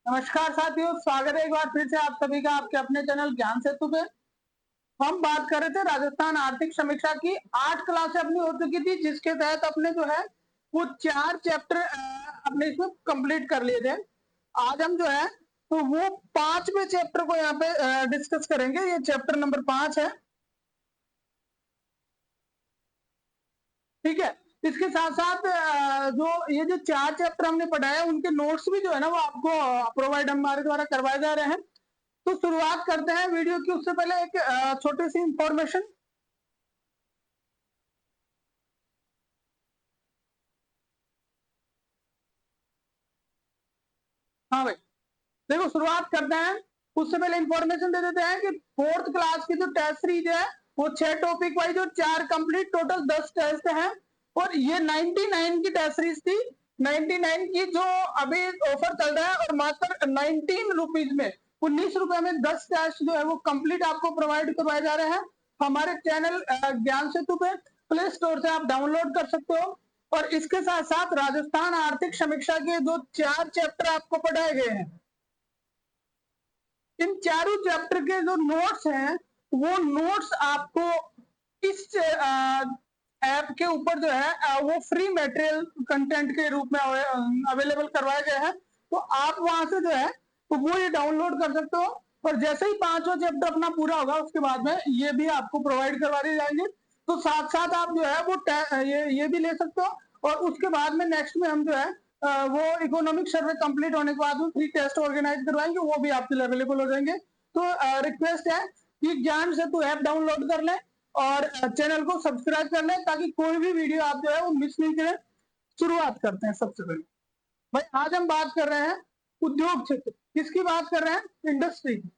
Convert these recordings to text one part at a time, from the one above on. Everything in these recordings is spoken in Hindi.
नमस्कार साथियों, स्वागत है एक बार फिर से आप सभी का आपके अपने चैनल ज्ञान सेतु पे। हम बात कर रहे थे राजस्थान आर्थिक समीक्षा की। 8 क्लासें अपनी हो चुकी थी, जिसके तहत अपने जो है वो 4 चैप्टर अपने इसमें कंप्लीट कर लिए थे। आज हम जो है तो वो 5वें चैप्टर को यहाँ पे डिस्कस करेंगे। ये चैप्टर नंबर 5 है, ठीक है। इसके साथ साथ जो ये जो 4 चैप्टर हमने पढ़ाया उनके नोट्स भी जो है ना वो आपको प्रोवाइड हमारे द्वारा करवाए जा रहे हैं। तो शुरुआत करते हैं वीडियो की। उससे पहले एक छोटी सी इंफॉर्मेशन। हाँ भाई, देखो शुरुआत करते हैं। उससे पहले इंफॉर्मेशन दे देते हैं कि 4th क्लास की जो टेस्ट सीरीज है वो 6 टॉपिक वाइज और 4 कंप्लीट, टोटल 10 टेस्ट हैं। और ये 99 की टेस्ट सीरीज थी। 99 की जो अभी ऑफर चल रहा है, और मात्र 19 रुपीज में, 19 रुपए में 10 टेस्ट जो है वो कंप्लीट आपको प्रोवाइड करवाए जा रहे हैं। हमारे चैनल ज्ञान सेतु पे प्ले स्टोर से आप डाउनलोड कर सकते हो। और इसके साथ साथ राजस्थान आर्थिक समीक्षा के जो 4 चैप्टर आपको पढ़ाए गए हैं, इन चारों चैप्टर के जो नोट्स हैं वो नोट्स आपको इस ऐप के ऊपर जो है वो फ्री मटेरियल कंटेंट के रूप में अवेलेबल करवाए गए हैं। तो आप वहां से जो है तो वो ये डाउनलोड कर सकते हो। और जैसे ही 5वां चैप्टर अपना पूरा होगा उसके बाद में ये भी आपको प्रोवाइड करवा दिए जाएंगे। तो साथ साथ आप जो है वो ये भी ले सकते हो। और उसके बाद में नेक्स्ट में हम जो है वो इकोनॉमिक सर्वे कंप्लीट होने के बाद में फ्री टेस्ट ऑर्गेनाइज करवाएंगे, वो भी आपके लिए अवेलेबल हो जाएंगे। तो रिक्वेस्ट है कि ज्ञान सेतु ऐप डाउनलोड कर लें और चैनल को सब्सक्राइब कर लें, ताकि कोई भी वीडियो आप जो है वो मिस नहीं करें। शुरुआत करते हैं सबसे पहले। भाई आज हम बात कर रहे हैं उद्योग क्षेत्र। किसकी बात कर रहे हैं? इंडस्ट्री की।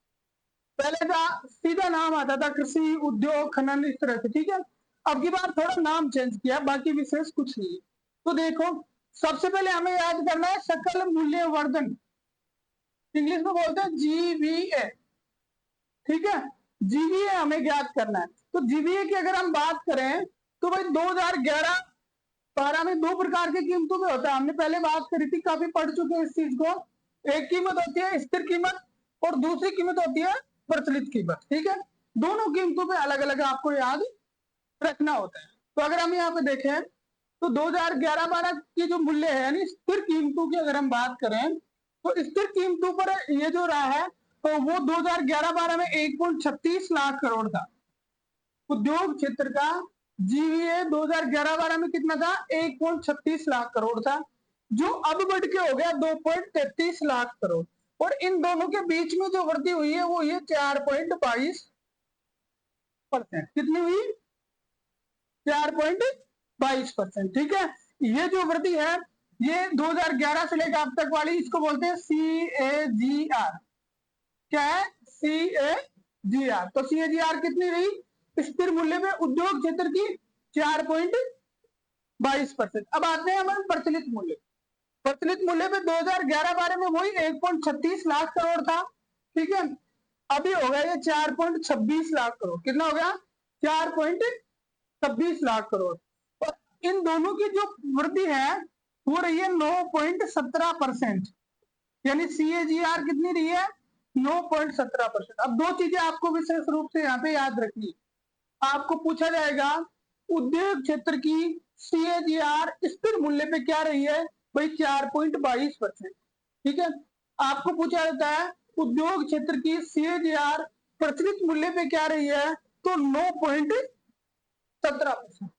पहले का सीधा नाम आता था कृषि, उद्योग, खनन, इस तरह से, ठीक है। अब की बार थोड़ा नाम चेंज किया, बाकी विशेष कुछ नहीं है। तो देखो, सबसे पहले हमें याद करना है सकल मूल्य वर्धन। इंग्लिश में बोलते हैं जीवीए, ठीक है। जीवीए हमें याद करना है। तो जीवीए की अगर हम बात करें तो भाई 2011-12 में दो प्रकार की कीमतों में होता है। हमने पहले बात करी थी, काफी पढ़ चुके हैं इस चीज को। एक कीमत होती है स्थिर कीमत, और दूसरी कीमत होती है प्रचलित कीमत, ठीक है। दोनों कीमतों पे अलग अलग आपको याद रखना होता है। तो अगर हम यहाँ पे देखें तो 2011-12 की जो मूल्य है, यानी स्थिर कीमतों की अगर हम बात करें तो स्थिर कीमतों पर ये जो रहा है तो वो 2011-12 में 1.36 लाख करोड़ था। उद्योग क्षेत्र का जीवीए 2011-12 में कितना था? 1.36 लाख करोड़ था, जो अब बढ़ के हो गया 2.33 लाख करोड़। और इन दोनों के बीच में जो वृद्धि हुई है वो ये 4.22%। कितनी हुई? 4.22%, ठीक है। ये जो वृद्धि है ये 2011 से लेकर अब तक वाली, इसको बोलते हैं CAGR। क्या है? CAGR। तो CAGR कितनी रही स्थिर मूल्य में उद्योग क्षेत्र की? 4.22%। अब आते हैं हमारे प्रचलित मूल्य। प्रचलित मूल्य पे 2011-12 में वही 1.36 लाख करोड़ था, ठीक है। अभी हो गया ये 4.26 लाख करोड़। कितना हो गया? 4.26 लाख करोड़। और इन दोनों की जो वृद्धि है वो रही है 9.17%। यानी CAGR कितनी रही है? 9.17%। अब दो चीजें आपको विशेष रूप से यहाँ पे याद रखनी है। आपको पूछा जाएगा उद्योग क्षेत्र की CAGR स्थिर मूल्य पे क्या रही है? भाई 4.22%, ठीक है। आपको पूछा जाता है उद्योग क्षेत्र की CAGR प्रचलित मूल्य पे क्या रही है? तो 9.17%।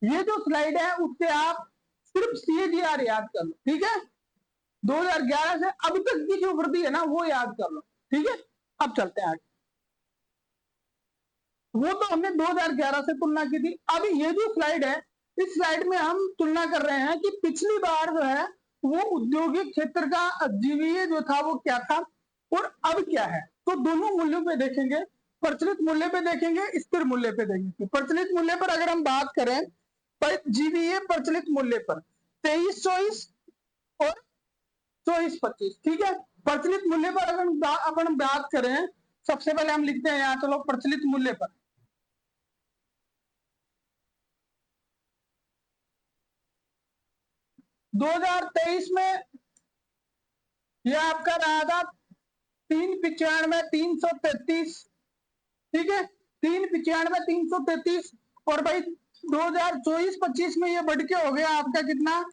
ये जो स्लाइड है उससे आप सिर्फ CAGR याद कर लो, ठीक है। 2011 से अब तक की जो वृद्धि है ना वो याद कर लो, ठीक है। अब चलते हैं आगे। वो तो हमने 2011 से तुलना की थी। अब ये जो स्लाइड है, इस स्लाइड में हम तुलना कर रहे हैं कि पिछली बार जो है वो औद्योगिक क्षेत्र का जीवीए जो था वो क्या था और अब क्या है। तो दोनों मूल्यों पे देखेंगे, प्रचलित मूल्य पे देखेंगे, स्थिर मूल्य पे देखेंगे। प्रचलित मूल्य पर अगर हम बात करें, जीवीए प्रचलित मूल्य पर 2324 और 2425, ठीक है। प्रचलित मूल्य पर अगर अपन बात करें, सबसे पहले हम लिखते हैं यहाँ, चलो प्रचलित मूल्य पर 2023 में ये आपका रहा था 395,333, ठीक है, 395,333। और भाई 2024-25 में ये बढ़ के हो गया आपका कितना,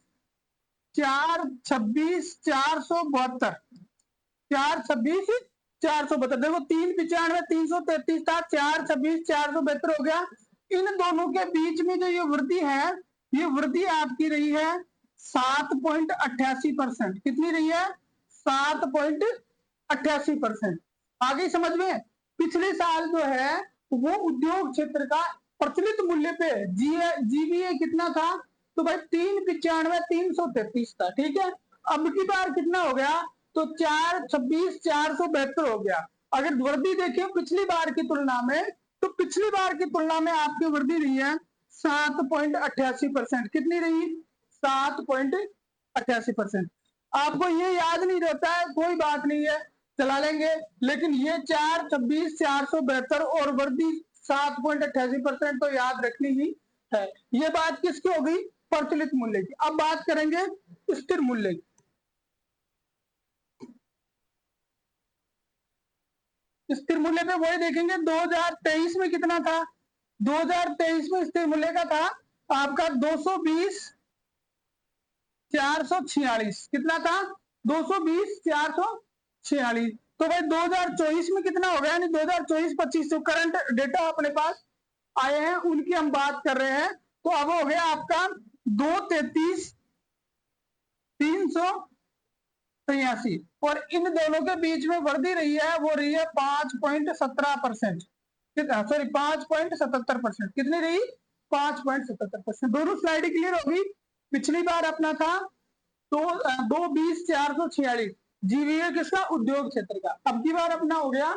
426,472, 426,472। देखो 395,333 था, 426,472 हो गया। इन दोनों के बीच में जो ये वृद्धि है, ये वृद्धि आपकी रही है 7.88%। कितनी रही है, 7.88%। आगे समझ में, पिछले साल जो है वो उद्योग क्षेत्र का प्रचलित मूल्य पे जीवीए कितना था, तो भाई 395,333 था, ठीक है। अब की बार कितना हो गया, तो 426,472 हो गया। अगर वृद्धि देखें पिछली बार की तुलना में, तो पिछली बार की तुलना में आपकी वृद्धि रही है 7.88%। कितनी रही, 7.88%। आपको ये याद नहीं रहता है, कोई बात नहीं है, चला लेंगे। लेकिन ये 426,472 और वृद्धि 7.88% तो याद रखनी ही है। ये बात किसकी हो गई, प्रचलित मूल्य की। अब बात करेंगे स्थिर मूल्य की। स्थिर मूल्य पे वही देखेंगे 2023 में कितना था, 2023 में स्थिर मूल्य का था आपका 220,446। कितना था, 220,446। तो भाई 2024 में कितना हो गया, यानी 2024-25 जो करंट डेटा अपने पास आए हैं उनकी हम बात कर रहे हैं। तो अब हो गया आपका 233,383। और इन दोनों के बीच में वृद्धि रही है, वो रही है 5.17%, सॉरी 5.77%। कितनी रही, 5.77%। दोनों स्लाइड क्लियर होगी। पिछली बार अपना था तो 220,446 जीवीए किसका, उद्योग क्षेत्र का। अब की बार अपना हो गया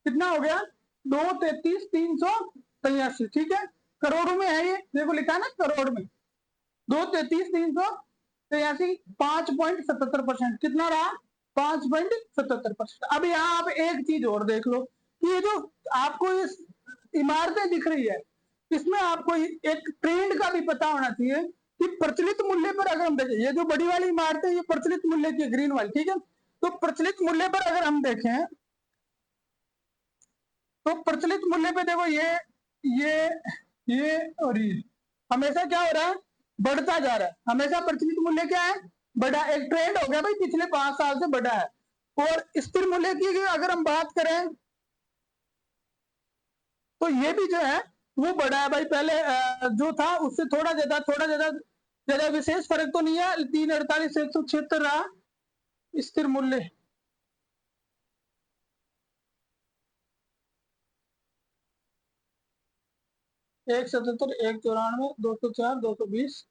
कितना, हो गया 233,383, ठीक है। करोड़ों में है ये, देखो लिखा है ना करोड़ में, 233,383, 5.77%। कितना रहा, 5.77%। अब यहाँ आप एक चीज और देख लो कि ये जो आपको ये इमारतें दिख रही है, इसमें आपको एक ट्रेंड का भी पता होना चाहिए कि प्रचलित मूल्य पर अगर हम देखें, ये जो बड़ी वाली इमारत है ये प्रचलित मूल्य की, ग्रीन वाली, ठीक है। तो प्रचलित मूल्य पर अगर हम देखें, तो प्रचलित मूल्य पे देखो ये और ये हमेशा क्या हो रहा है, बढ़ता जा रहा है। हमेशा प्रचलित मूल्य क्या है, बढ़ा, एक ट्रेंड हो गया भाई, पिछले 5 साल से बढ़ा है। और स्थिर मूल्य की अगर हम बात करें तो ये भी जो है वो बढ़ा है भाई। पहले जो था उससे थोड़ा ज्यादा विशेष फर्क तो नहीं है, 348,176 रहा स्थिर मूल्य। एक 77, 194, 204, 220,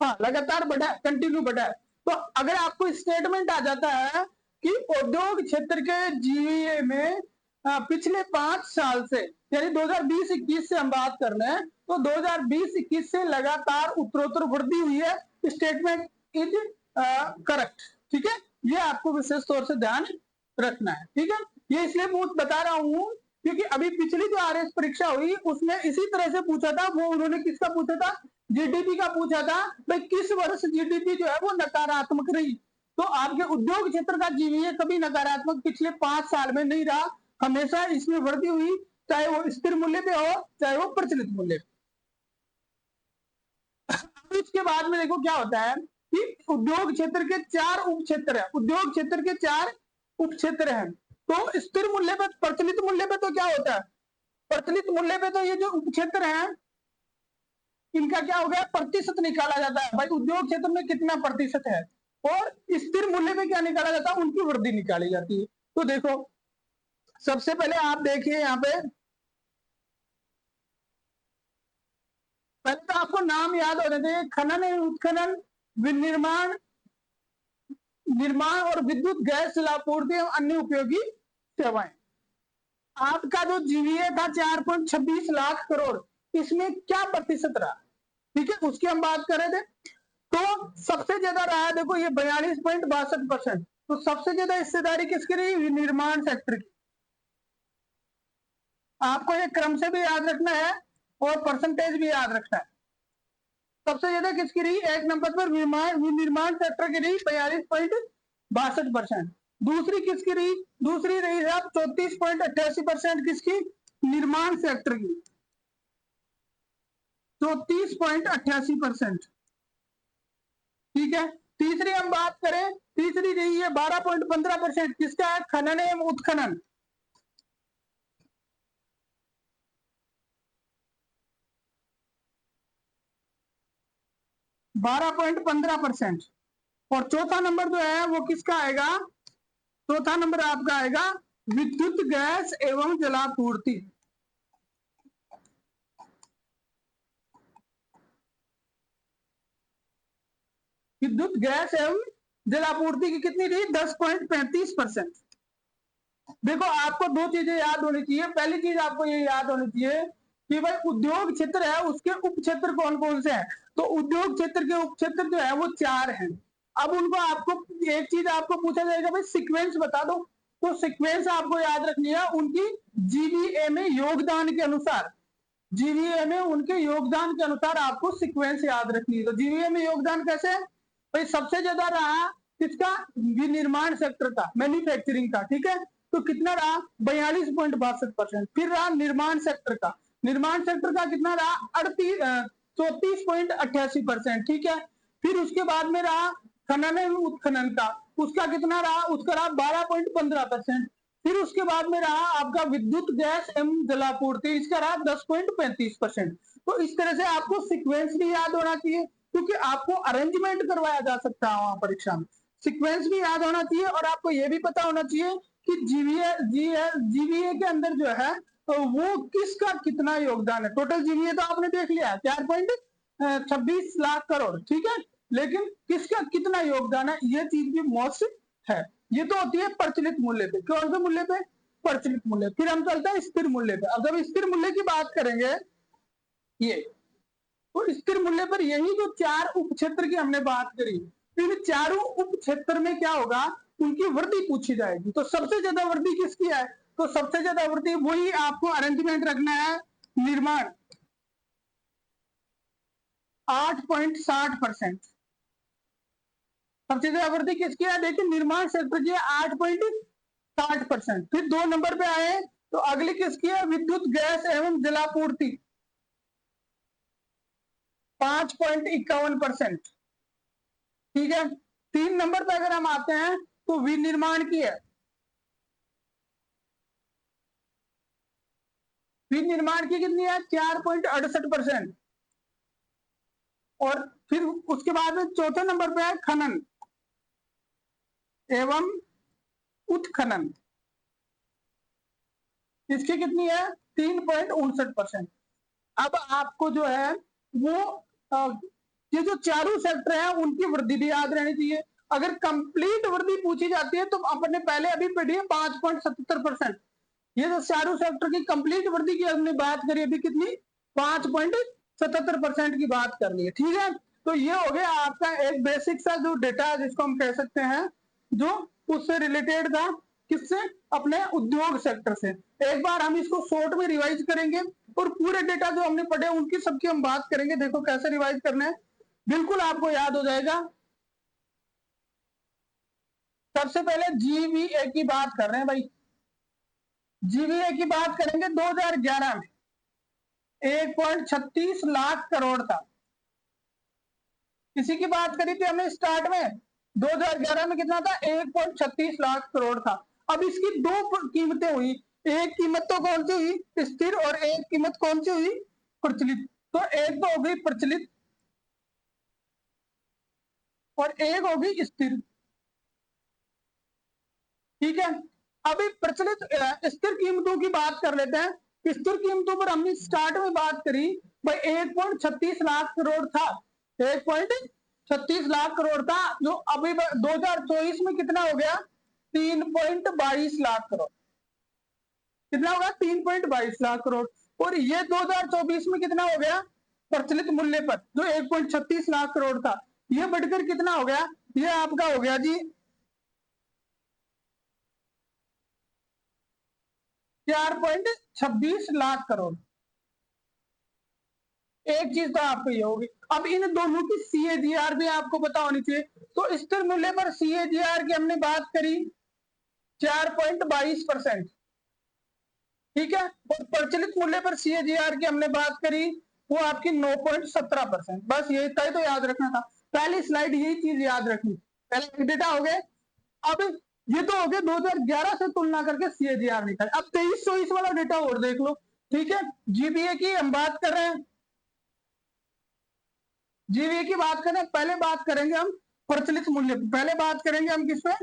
हाँ लगातार बढ़ा है, कंटिन्यू बढ़ा है। तो अगर आपको स्टेटमेंट आ जाता है कि उद्योग क्षेत्र के जीवीए में पिछले 5 साल से, यानी 2020-21 से हम बात कर रहे हैं, तो 2020-21 से लगातार उत्तरोत्तर वृद्धि हुई है, स्टेटमेंट इज करेक्ट, ठीक है। ये आपको विशेष तौर से ध्यान रखना है, ठीक है। ये इसलिए बता रहा हूं क्योंकि अभी पिछली जो आरएस परीक्षा हुई उसमें इसी तरह से पूछा था। वो उन्होंने किसका पूछा था, जीडीपी का पूछा था भाई, किस वर्ष जीडीपी जो है वो नकारात्मक रही। तो आपके उद्योग क्षेत्र का जीवीए कभी नकारात्मक पिछले 5 साल में नहीं रहा, हमेशा इसमें वृद्धि हुई, चाहे वो स्थिर मूल्य पे हो चाहे वो प्रचलित मूल्य पे। इसके बाद में देखो क्या होता है कि उद्योग क्षेत्र के 4 उप क्षेत्र है, उद्योग क्षेत्र के 4 उप क्षेत्र हैं। तो स्थिर मूल्य पे, प्रचलित मूल्य पे तो क्या होता है, प्रचलित मूल्य पे तो ये जो उप क्षेत्र है इनका क्या हो गया, प्रतिशत निकाला जाता है भाई, उद्योग क्षेत्र में कितना प्रतिशत है। और स्थिर मूल्य में क्या निकाला जाता है, उनकी वृद्धि निकाली जाती है। तो देखो सबसे पहले आप देखिए यहाँ पे, पहले तो आपको नाम याद होने चाहिए, खनन एवं उत्खनन, विनिर्माण, निर्माण और विद्युत गैस जलापूर्ति एवं अन्य उपयोगी सेवाएं। आपका जो जीवीए था 4.26 लाख करोड़, इसमें क्या प्रतिशत रहा, ठीक है, उसकी हम बात कर रहे थे। तो सबसे ज्यादा रहा है देखो ये 42.62%। तो सबसे ज्यादा हिस्सेदारी किसकी रही, विनिर्माण सेक्टर की। आपको ये क्रम से भी याद रखना है और परसेंटेज भी याद रखना है। सबसे ज्यादा किसकी रही, एक नंबर पर विनिर्माण सेक्टर की रही 42.62%। दूसरी किसकी रही? दूसरी रही है 34.88% किसकी? निर्माण सेक्टर की, 34.88%। ठीक है। तीसरी हम बात करें, तीसरी रही है 12.15%, किसका है? खनन एवं उत्खनन। %12.15%। और चौथा नंबर जो है वो किसका आएगा? चौथा नंबर आपका आएगा विद्युत गैस एवं जलापूर्ति। विद्युत गैस एवं जलापूर्ति की कितनी रही? 10.35%। देखो आपको दो चीजें याद होनी चाहिए। पहली चीज आपको ये याद होनी चाहिए कि भाई उद्योग क्षेत्र है उसके उप क्षेत्र कौन कौन से हैं। तो उद्योग क्षेत्र के उप क्षेत्र जो है वो 4 हैं। अब उनको आपको एक चीज आपको पूछा जाएगा, भाई सीक्वेंस बता दो। तो सीक्वेंस आपको याद रखनी है उनकी जीवीए में योगदान के अनुसार। जीवीए में उनके योगदान के अनुसार आपको सीक्वेंस याद रखनी है। तो जीवीए में योगदान कैसे है? भाई सबसे ज्यादा रहा किसका? विनिर्माण सेक्टर का, मैन्युफैक्चरिंग का। ठीक है। तो कितना रहा? 42.62%। फिर रहा निर्माण सेक्टर का, निर्माण सेक्टर का कितना रहा? 34.88%। ठीक है। फिर उसके बाद में रहा खनन एवं उत्खनन का, उसका कितना रहा? उसका रहा 12.15%। फिर उसके बाद में रहा आपका विद्युत गैस एवं जलापूर्ति, इसका रहा 10.35%। तो इस तरह से आपको सीक्वेंस भी याद होना चाहिए, क्योंकि आपको अरेंजमेंट करवाया जा सकता है वहां परीक्षा में। सीक्वेंस भी याद होना चाहिए और आपको यह भी पता होना चाहिए कि जीवीए के अंदर जो है तो वो किसका कितना योगदान है। टोटल जीवीए तो आपने देख लिया 4.26 लाख करोड़। ठीक है। लेकिन किसका कितना योगदान है ये चीज भी मोस्ट है। ये तो होती है प्रचलित मूल्य पे। कौन से मूल्य पे? प्रचलित मूल्य। फिर हम चलते हैं स्थिर मूल्य पे। अब जब स्थिर मूल्य की बात करेंगे ये, तो स्थिर मूल्य पर यही जो 4 उप क्षेत्र की हमने बात करी, इन चारों उप क्षेत्र में क्या होगा? उनकी वृद्धि पूछी जाएगी। तो सबसे ज्यादा वृद्धि किसकी है? तो सबसे ज्यादा वृद्धि वही आपको अरेंजमेंट रखना है, निर्माण 8.60%। सबसे ज्यादा वृद्धि किसकी है? देखिए निर्माण क्षेत्र की 8.60%। फिर 2 नंबर पे आए तो अगली किसकी है? विद्युत गैस एवं जलापूर्ति 5.51%। ठीक है। 3 नंबर पे अगर हम आते हैं तो विनिर्माण की है, विनिर्माण की कितनी है? 4.68%। और फिर उसके बाद में चौथे नंबर पे है खनन एवं उत्खनन, इसकी कितनी है? 3.59%। अब आपको जो है वो ये जो चारों सेक्टर है उनकी वृद्धि भी याद रहनी चाहिए। अगर कंप्लीट वृद्धि पूछी जाती है तो अपने पहले अभी पढ़ी है 5.77%। ये जो चारों सेक्टर की कंप्लीट वृद्धि की हमने बात करी अभी कितनी? 5.77% की बात कर ली है। ठीक है। तो ये हो गया आपका एक बेसिक सा जो डेटा जिसको हम कह सकते हैं, जो उससे रिलेटेड था। किससे? अपने उद्योग सेक्टर से। एक बार हम इसको शॉर्ट में रिवाइज करेंगे और पूरे डेटा जो हमने पढ़े उनकी सबकी हम बात करेंगे। देखो कैसे रिवाइज करना है, बिल्कुल आपको याद हो जाएगा। सबसे पहले जीवीए की बात कर रहे हैं भाई। जीवीए की बात करेंगे 2011 में 1.36 लाख करोड़ था। किसी की बात करी थी हमने स्टार्ट में 2011 में कितना था? 1.36 लाख करोड़ था। अब इसकी दो कीमतें हुई, एक कीमत तो कौन सी हुई? स्थिर, और एक कीमत कौन सी हुई? प्रचलित। तो एक तो हो गई प्रचलित और एक हो गई स्थिर। ठीक है। अभी प्रचलित स्थिर कीमतों की बात कर लेते हैं। स्थिर कीमतों पर हमने स्टार्ट में बात करी भाई 1.36 लाख करोड़ था। 1.36 लाख करोड़ था, जो अभी 2024 में कितना हो गया? 3.22 लाख करोड़। कितना होगा? 3.22 लाख करोड़। और ये 2024 में कितना हो गया? प्रचलित मूल्य पर जो 1.36 लाख करोड़ था, ये बढ़कर कितना हो गया? ये आपका हो गया जी 4.26 लाख करोड़। एक चीज तो आपको ये होगी। अब इन दोनों की सीएजीआर भी आपको पता होनी चाहिए। तो स्थिर मूल्य पर सीएजीआर की हमने बात करी 4.22%। ठीक है, और प्रचलित मूल्य पर CAGR की हमने बात करी, वो आपकी 9.17%। बस ये इतना ही तो याद रखना था, पहली स्लाइड यही चीज याद रखनी। पहले डेटा हो गए, अब ये तो हो गया 2011 से तुलना करके CAGR निकाल। अब 23-24 वाला डेटा और देख लो। ठीक है, GVA की हम बात कर रहे हैं, GVA की बात करें, पहले बात करेंगे हम प्रचलित मूल्य, पहले बात करेंगे हम किसमें,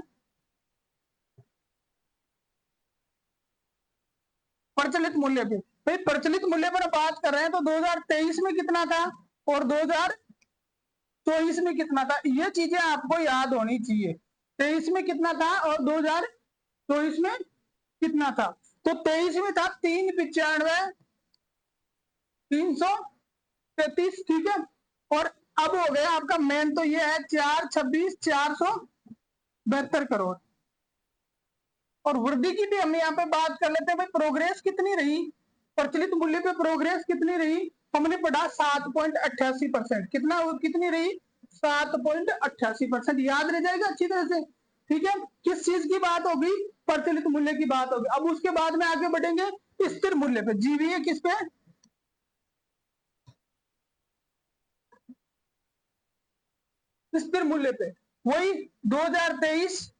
प्रचलित मूल्य पे। भाई प्रचलित मूल्य पर बात कर रहे हैं तो 2023 में कितना था और 2024 में कितना था, ये चीजें आपको याद होनी चाहिए। 23 में कितना था और 2024 में कितना था। तो 23 में था 395,333। ठीक है, और अब हो गया आपका मेन तो ये है 426,472 करोड़। और वृद्धि की भी हम यहाँ पे बात कर लेते हैं, भाई प्रोग्रेस कितनी रही, प्रचलित मूल्य पे प्रोग्रेस कितनी रही, हमने पढ़ा 7.88%। कितनी रही, 7.88%। याद रह जाएगा अच्छी तरह से। ठीक है, किस चीज की बात होगी, प्रचलित मूल्य की बात होगी। अब उसके बाद में आगे बढ़ेंगे स्थिर मूल्य पे, GVA किस पे, स्थिर मूल्य पे। वही 2023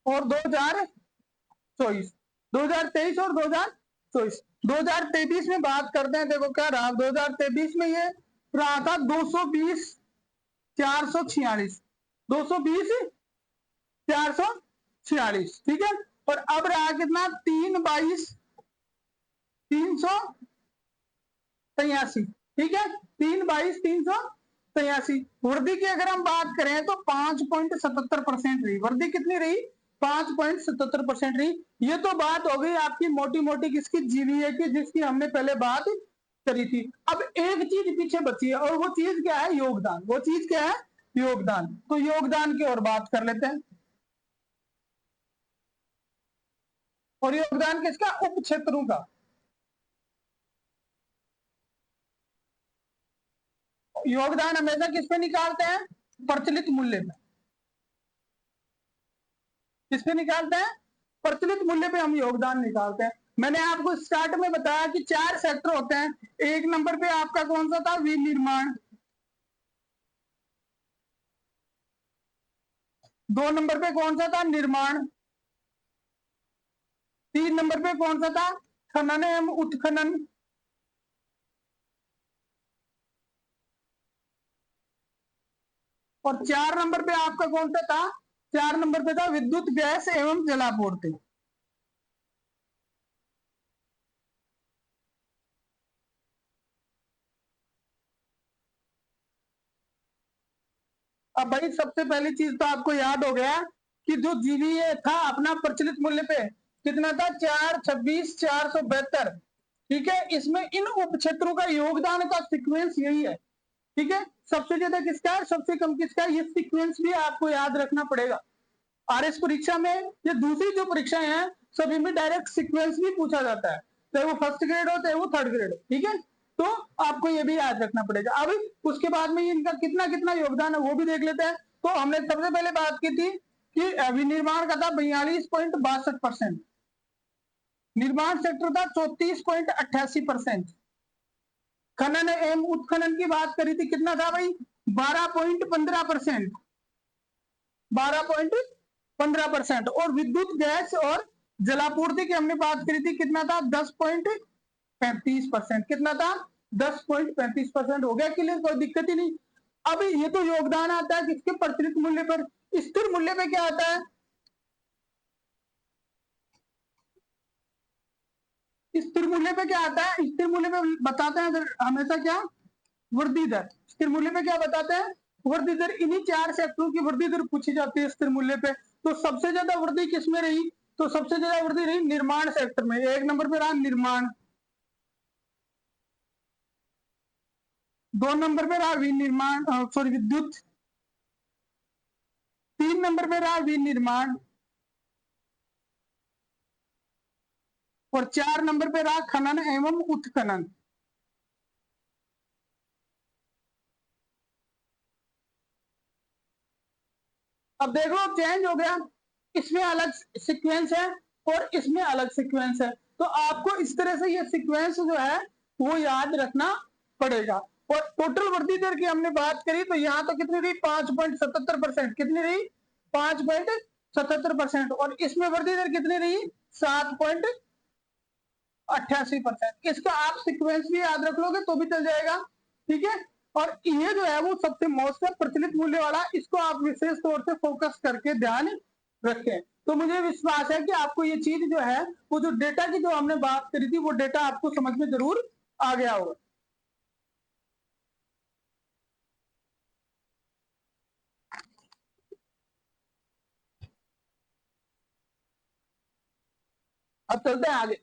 और 2024, 2023 और 2024। 2023 में बात करते हैं, देखो क्या रहा 2023 में, ये रहा था 220,446, 220,446। ठीक है, और अब रहा कितना, 322,383। ठीक है, 322,383। वृद्धि की अगर हम बात करें तो 5.77% रही, वृद्धि कितनी रही, 5.77% रही। ये तो बात हो गई आपकी मोटी मोटी किसकी, GVA की, जिसकी हमने पहले बात करी थी। अब एक चीज पीछे बची है, और वो चीज क्या है, योगदान। वो चीज क्या है, योगदान। तो योगदान की और बात कर लेते हैं। और योगदान किसका, उप क्षेत्रों का। योगदान हमेशा किस पे निकालते हैं, प्रचलित मूल्य पे। किस पे निकालते हैं, प्रचलित मूल्य पे हम योगदान निकालते हैं। मैंने आपको स्टार्ट में बताया कि 4 सेक्टर होते हैं। एक नंबर पे आपका कौन सा था, विनिर्माण। 2 नंबर पे कौन सा था, निर्माण। 3 नंबर पे कौन सा था, खनन एवं उत्खनन। और 4 नंबर पे आपका कौन सा था, 4 नंबर पे था विद्युत, गैस एवं जलापूर्ति। अब भाई सबसे पहली चीज तो आपको याद हो गया कि जो GVA था अपना प्रचलित मूल्य पे कितना था, 426,472। ठीक है, इसमें इन उप क्षेत्रों का योगदान का सीक्वेंस यही है। ठीक है, सबसे ज्यादा किसका है, सबसे कम किसका है, ये सीक्वेंस भी आपको याद रखना पड़ेगा। RS परीक्षा में, ये दूसरी जो परीक्षाएं हैं सभी में डायरेक्ट सीक्वेंस भी पूछा जाता है, चाहे वो फर्स्ट ग्रेड हो चाहे वो थर्ड ग्रेड हो। ठीक है, तो आपको ये भी याद रखना पड़ेगा। अब उसके बाद में इनका कितना कितना योगदान है वो भी देख लेते हैं। तो हमने सबसे पहले बात की थी कि विनिर्माण का था 42.62%, निर्माण सेक्टर था 34.88%, खनन एवं उत्खनन की बात करी थी कितना था भाई, 12.15%, 12.15%। और विद्युत, गैस और जलापूर्ति की हमने बात करी थी कितना था, 10.35%। कितना था, 10.35% हो गया क्लियर, कोई दिक्कत ही नहीं। अब ये तो योगदान आता है किसके, प्रचलित मूल्य पर। स्थिर मूल्य पे क्या आता है, स्थिर मूल्य पे क्या आता है, स्थिर मूल्य पे बताते हैं हमेशा क्या, वृद्धि दर। स्थिर मूल्य पे क्या बताते हैं, वृद्धि दर। इन्हीं 4 सेक्टरों की वृद्धि दर पूछी जाती है स्थिर मूल्य पे। तो सबसे ज्यादा वृद्धि किसमें रही, तो सबसे ज्यादा वृद्धि रही निर्माण सेक्टर में। एक नंबर पे रहा निर्माण, 2 नंबर पे रहा विनिर्माण, सॉरी विद्युत, 3 नंबर पे रहा विनिर्माण, और 4 नंबर पे रहा खनन एवं उत्खनन। अब देख लो चेंज हो गया, इसमें अलग सीक्वेंस है और इसमें अलग सीक्वेंस है। तो आपको इस तरह से ये सीक्वेंस जो है वो याद रखना पड़ेगा। और टोटल वृद्धि दर की हमने बात करी तो यहाँ तो कितनी रही 5.77%, कितनी रही 5.77%, और इसमें वृद्धि दर कितनी रही 7.88%। इसका आप सीक्वेंस भी याद रख लोगे तो भी चल जाएगा, ठीक है। और ये जो है वो सबसे मोस्ट प्रचलित मूल्य वाला, इसको आप विशेष तौर से फोकस करके ध्यान रखें। तो मुझे विश्वास है कि आपको ये चीज जो है वो जो डेटा की जो हमने बात करी थी वो डेटा आपको समझ में जरूर आ गया होगा। अब चलते हैं आगे।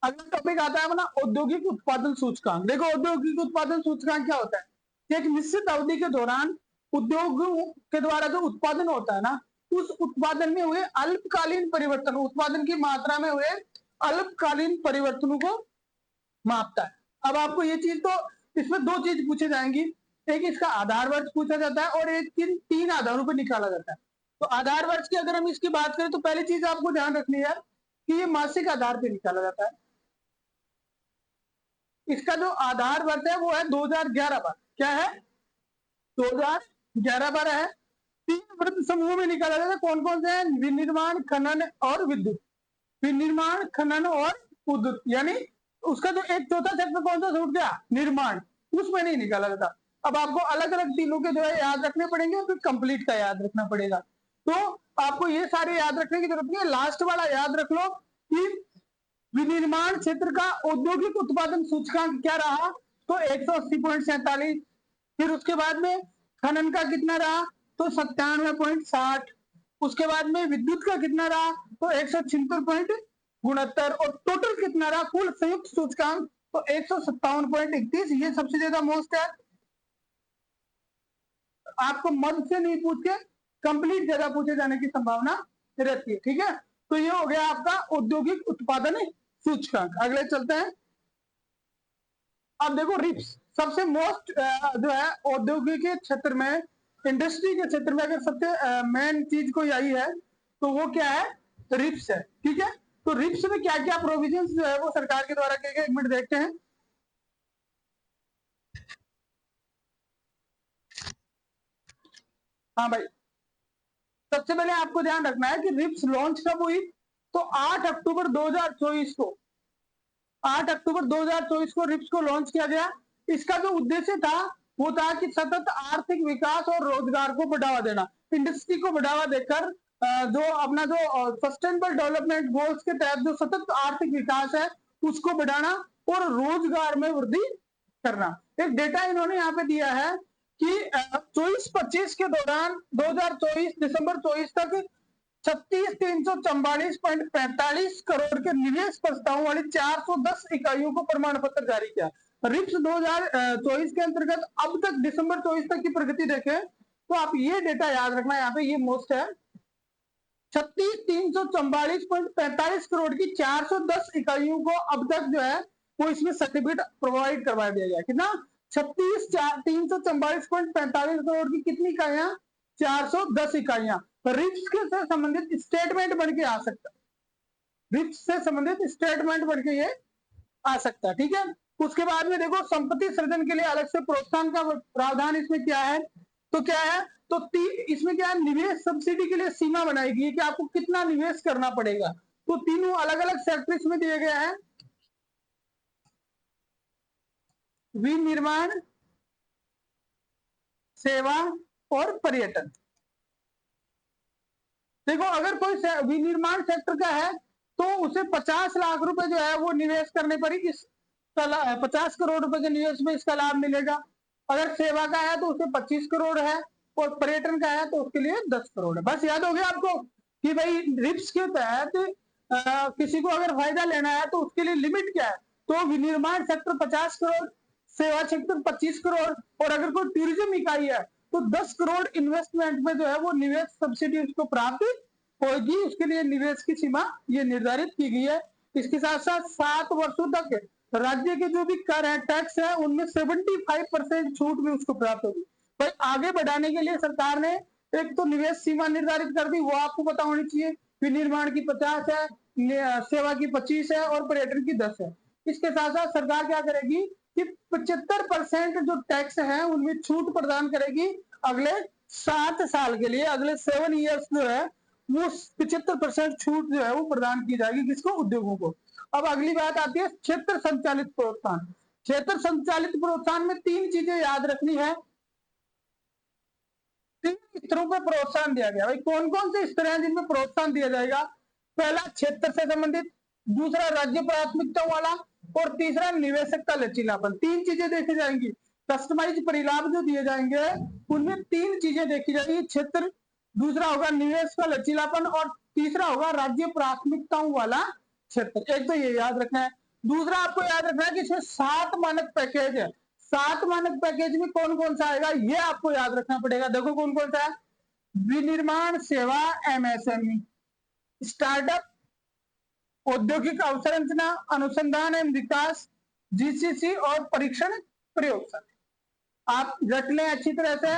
अगला टॉपिक आता है अपना औद्योगिक उत्पादन सूचकांक। देखो औद्योगिक उत्पादन सूचकांक क्या होता है, एक निश्चित अवधि के दौरान उद्योग के द्वारा जो उत्पादन होता है ना, उस उत्पादन में हुए अल्पकालीन परिवर्तन, उत्पादन की मात्रा में हुए अल्पकालीन परिवर्तनों को मापता है। अब आपको ये चीज तो इसमें दो चीज पूछे जाएंगी, एक इसका आधार वर्ष पूछा जाता है और एक किन तीन आधारों पर निकाला जाता है। तो आधार वर्ष की अगर हम इसकी बात करें तो पहली चीज आपको ध्यान रखनी है कि ये मासिक आधार पर निकाला जाता है। इसका जो आधार वर्ष है वो है 2011 पर, क्या है 2011 पर है। तीन वृत्त समूह में निकाला जाता है, कौन कौन से हैं, विनिर्माण, खनन और विद्युत। विनिर्माण, खनन और विद्युत, यानी उसका जो एक चौथा सेक्टर कौन सा छूट गया, निर्माण, उसमें नहीं निकाला जाता। अब आपको अलग अलग तीनों के जो है याद रखने पड़ेंगे और फिर कंप्लीट का याद रखना पड़ेगा। तो आपको ये सारे याद रखने की जरूरत नहीं है, लास्ट वाला याद रख लो कि विनिर्माण क्षेत्र का औद्योगिक उत्पादन सूचकांक क्या रहा, तो 180.47। फिर उसके बाद में खनन का कितना रहा, तो 97.60। उसके बाद में विद्युत का कितना रहा, तो 176.69। और टोटल कितना रहा कुल संयुक्त सूचकांक, तो 157.31। ये सबसे ज्यादा मोस्ट है। आपको मध्य से नहीं पूछ के कंप्लीट ज्यादा पूछे जाने की संभावना रहती है, ठीक है। तो ये हो गया आपका औद्योगिक उत्पादन सूचकांक। अगले चलते हैं। अब देखो रिप्स सबसे मोस्ट जो है औद्योगिक के क्षेत्र में, इंडस्ट्री के क्षेत्र में अगर सबसे मेन चीज कोई आई है तो वो क्या है, रिप्स है, ठीक है। तो रिप्स में क्या क्या प्रोविजंस जो है वो सरकार के द्वारा किए गए, एक मिनट देखते हैं। हाँ भाई, सबसे पहले आपको ध्यान रखना है कि रिप्स लॉन्च कब हुई, तो 8 अक्टूबर 2024 को, 8 अक्टूबर 2024 को रिप्स को लॉन्च किया गया। इसका जो उद्देश्य था वो था कि सतत आर्थिक विकास और रोजगार को बढ़ावा देना, इंडस्ट्री को बढ़ावा देकर जो अपना जो सस्टेनेबल डेवलपमेंट गोल्स के तहत जो सतत आर्थिक विकास है उसको बढ़ाना और रोजगार में वृद्धि करना। एक डेटा इन्होंने यहाँ पे दिया है कि 24-25 के दौरान 2024 दिसंबर 24 तक 36,344.45 करोड़ के निवेश प्रस्तावों वाली 410 इकाइयों को प्रमाण पत्र जारी किया। रिप्स 2024 के अंतर्गत अब तक दिसंबर 24 तक की प्रगति देखें तो आप ये डेटा याद रखना, यहाँ पे ये मोस्ट है, 36,344.45 करोड़ की 410 इकाइयों को अब तक जो है वो इसमें सर्टिफिकेट प्रोवाइड करवा दिया गया। कितना, 36,344.45 करोड़ की कितनी इकाइयां, 410 इकाइयां रिप्स के से संबंधित स्टेटमेंट बन के आ सकता है, रिप्स से संबंधित स्टेटमेंट बन के ये आ सकता है, ठीक है। उसके बाद में देखो संपत्ति सृजन के लिए अलग से प्रोत्साहन का प्रावधान इसमें क्या है, तो क्या है, तो इसमें क्या है, निवेश सब्सिडी के लिए सीमा बनाई गई है कि आपको कितना निवेश करना पड़ेगा। तो तीनों अलग अलग सेक्टर इसमें दिए गए हैं, विनिर्माण, सेवा और पर्यटन। देखो अगर कोई विनिर्माण सेक्टर का है तो उसे 50 लाख रुपए जो है वो निवेश करने पर ही इस 50 करोड़ रुपए के निवेश में इसका लाभ मिलेगा। अगर सेवा का है तो उसे 25 करोड़ है और पर्यटन का है तो उसके लिए 10 करोड़ है। बस याद हो गया आपको कि भाई रिप्स के तहत किसी को अगर फायदा लेना है तो उसके लिए लिमिट क्या है, तो विनिर्माण सेक्टर 50 करोड़, सेवा सेक्टर 25 करोड़, और अगर कोई टूरिज्म इकाई है तो 10 करोड़ इन्वेस्टमेंट में जो है वो निवेश सब्सिडी उसको प्राप्त होगी। उसके लिए निवेश की सीमा ये निर्धारित की गई है। इसके साथ साथ 7 वर्षों तक राज्य के जो भी कर है, टैक्स है, उनमें 75% छूट भी उसको प्राप्त होगी। भाई आगे बढ़ाने के लिए सरकार ने एक तो निवेश सीमा निर्धारित कर दी, वो आपको पता होनी चाहिए। विनिर्माण की 50 है, सेवा की 25 है और पर्यटन की 10 है। इसके साथ साथ सरकार क्या करेगी कि 75% जो टैक्स है उनमें छूट प्रदान करेगी अगले 7 साल के लिए। अगले 7 ईयर्स जो है वो 75% छूट जो है वो प्रदान की जाएगी किसको? उद्योगों को। अब अगली बात आती है क्षेत्र संचालित प्रोत्साहन। क्षेत्र संचालित प्रोत्साहन में 3 चीजें याद रखनी है। 3 स्तरों पर प्रोत्साहन दिया गया। भाई कौन कौन से स्तर हैं जिनमें प्रोत्साहन दिया जाएगा? पहला क्षेत्र से संबंधित, दूसरा राज्य प्राथमिकता वाला और तीसरा निवेशक का लचीलापन। 3 चीजें देखी जाएंगी। कस्टमाइज परिलाभ जो दिए जाएंगे उनमें 3 चीजें देखी जाएगी। क्षेत्र, दूसरा होगा निवेश का लचीलापन और तीसरा होगा राज्य प्राथमिकताओं वाला क्षेत्र। एक तो ये याद रखना है। दूसरा आपको याद रखना है कि इसमें 7 मानक पैकेज है। 7 मानक पैकेज में कौन कौन सा आएगा ये आपको याद रखना पड़ेगा। देखो कौन कौन सा है। विनिर्माण सेवा एमएसएमई, स्टार्टअप, औद्योगिक अवसंरचना अनुसंधान एवं विकास जीसीसी और परीक्षण प्रयोगशाला। आप रट लें अच्छी तरह से।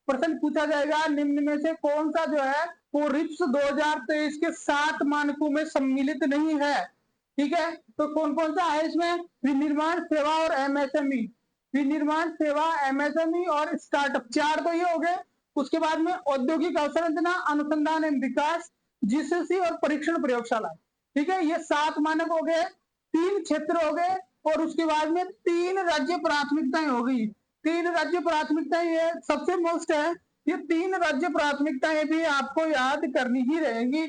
प्रश्न पूछा जाएगा निम्न में से कौन सा जो है वो रिप्स 2023 के 7 मानकों में सम्मिलित नहीं है। ठीक है, तो कौन कौन सा है इसमें? विनिर्माण सेवा और एमएसएमई, विनिर्माण सेवा एमएसएमई और स्टार्टअप, 4 तो ये हो गए। उसके बाद में औद्योगिक अवसंरचना अनुसंधान एवं विकास जीसीसी और परीक्षण प्रयोगशाला। ठीक है, ये 7 मानक हो गए, 3 क्षेत्र हो गए और उसके बाद में 3 राज्य प्राथमिकताएं हो गई। 3 राज्य प्राथमिकताएं ये सबसे मोस्ट है। ये 3 राज्य प्राथमिकताएं भी आपको याद करनी ही रहेंगी।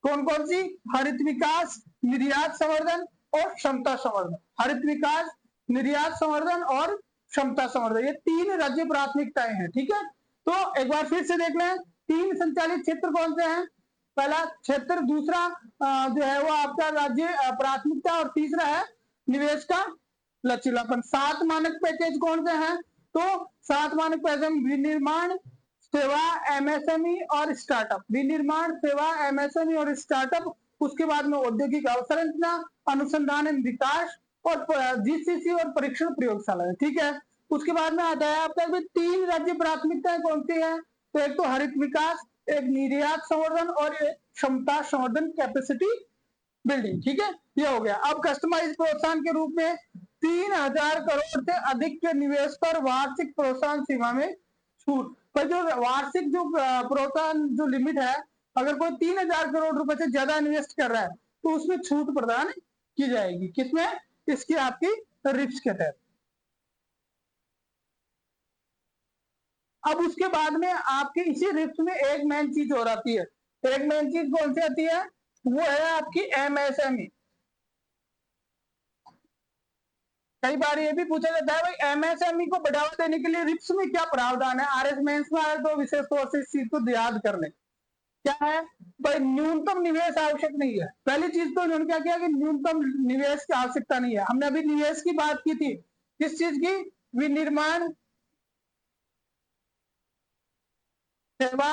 कौन कौन सी? हरित विकास, निर्यात संवर्धन और क्षमता संवर्धन। हरित विकास, निर्यात संवर्धन और क्षमता संवर्धन, ये 3 राज्य प्राथमिकताएं हैं। ठीक है, तो एक बार फिर से देख लें 3 संचालित क्षेत्र कौन से हैं। पहला क्षेत्र, दूसरा जो है वो आपका राज्य प्राथमिकता और तीसरा है निवेश का लचीलापन। 7 मानक पैकेज कौन से हैं? तो 7 मानक पैकेज विनिर्माण सेवा एमएसएमई और स्टार्टअप, विनिर्माण सेवा एमएसएमई और स्टार्टअप। उसके बाद में औद्योगिक अवसंरचना अनुसंधान एवं विकास और जीसीसी और परीक्षण प्रयोगशाला। ठीक है, उसके बाद में आता है आपका 3 राज्य प्राथमिकताएं कौन सी है? तो एक तो हरित विकास, एक निर्यात संवर्धन और एक क्षमता संवर्धन, कैपेसिटी बिल्डिंग। ठीक है, ये हो गया। अब कस्टमाइज प्रोत्साहन के रूप में 3000 करोड़ से अधिक के निवेश पर वार्षिक प्रोत्साहन सीमा में छूट। पर जो वार्षिक जो प्रोत्साहन जो लिमिट है, अगर कोई 3000 करोड़ रुपए से ज्यादा इन्वेस्ट कर रहा है तो उसमें छूट प्रदान की जाएगी। किसमें? इसकी आपकी रिप्स के तहत। अब उसके बाद में आपकी इसी रिप्स में एक मेन चीज और आती है। एक मेन चीज कौन सी आती है? वो है आपकी एमएसएमई। कई बार ये भी पूछा जाता है भाई एमएसएमई को बढ़ावा देने के लिए रिप्स में क्या प्रावधान है। आरएस मेंस में आए तो विशेष तौर से इस चीज को याद कर ले। क्या है भाई? न्यूनतम निवेश आवश्यक नहीं है। पहली चीज तो उन्होंने क्या किया कि न्यूनतम निवेश की आवश्यकता नहीं है। हमने अभी निवेश की बात की थी, किस चीज की? विनिर्माण सेवा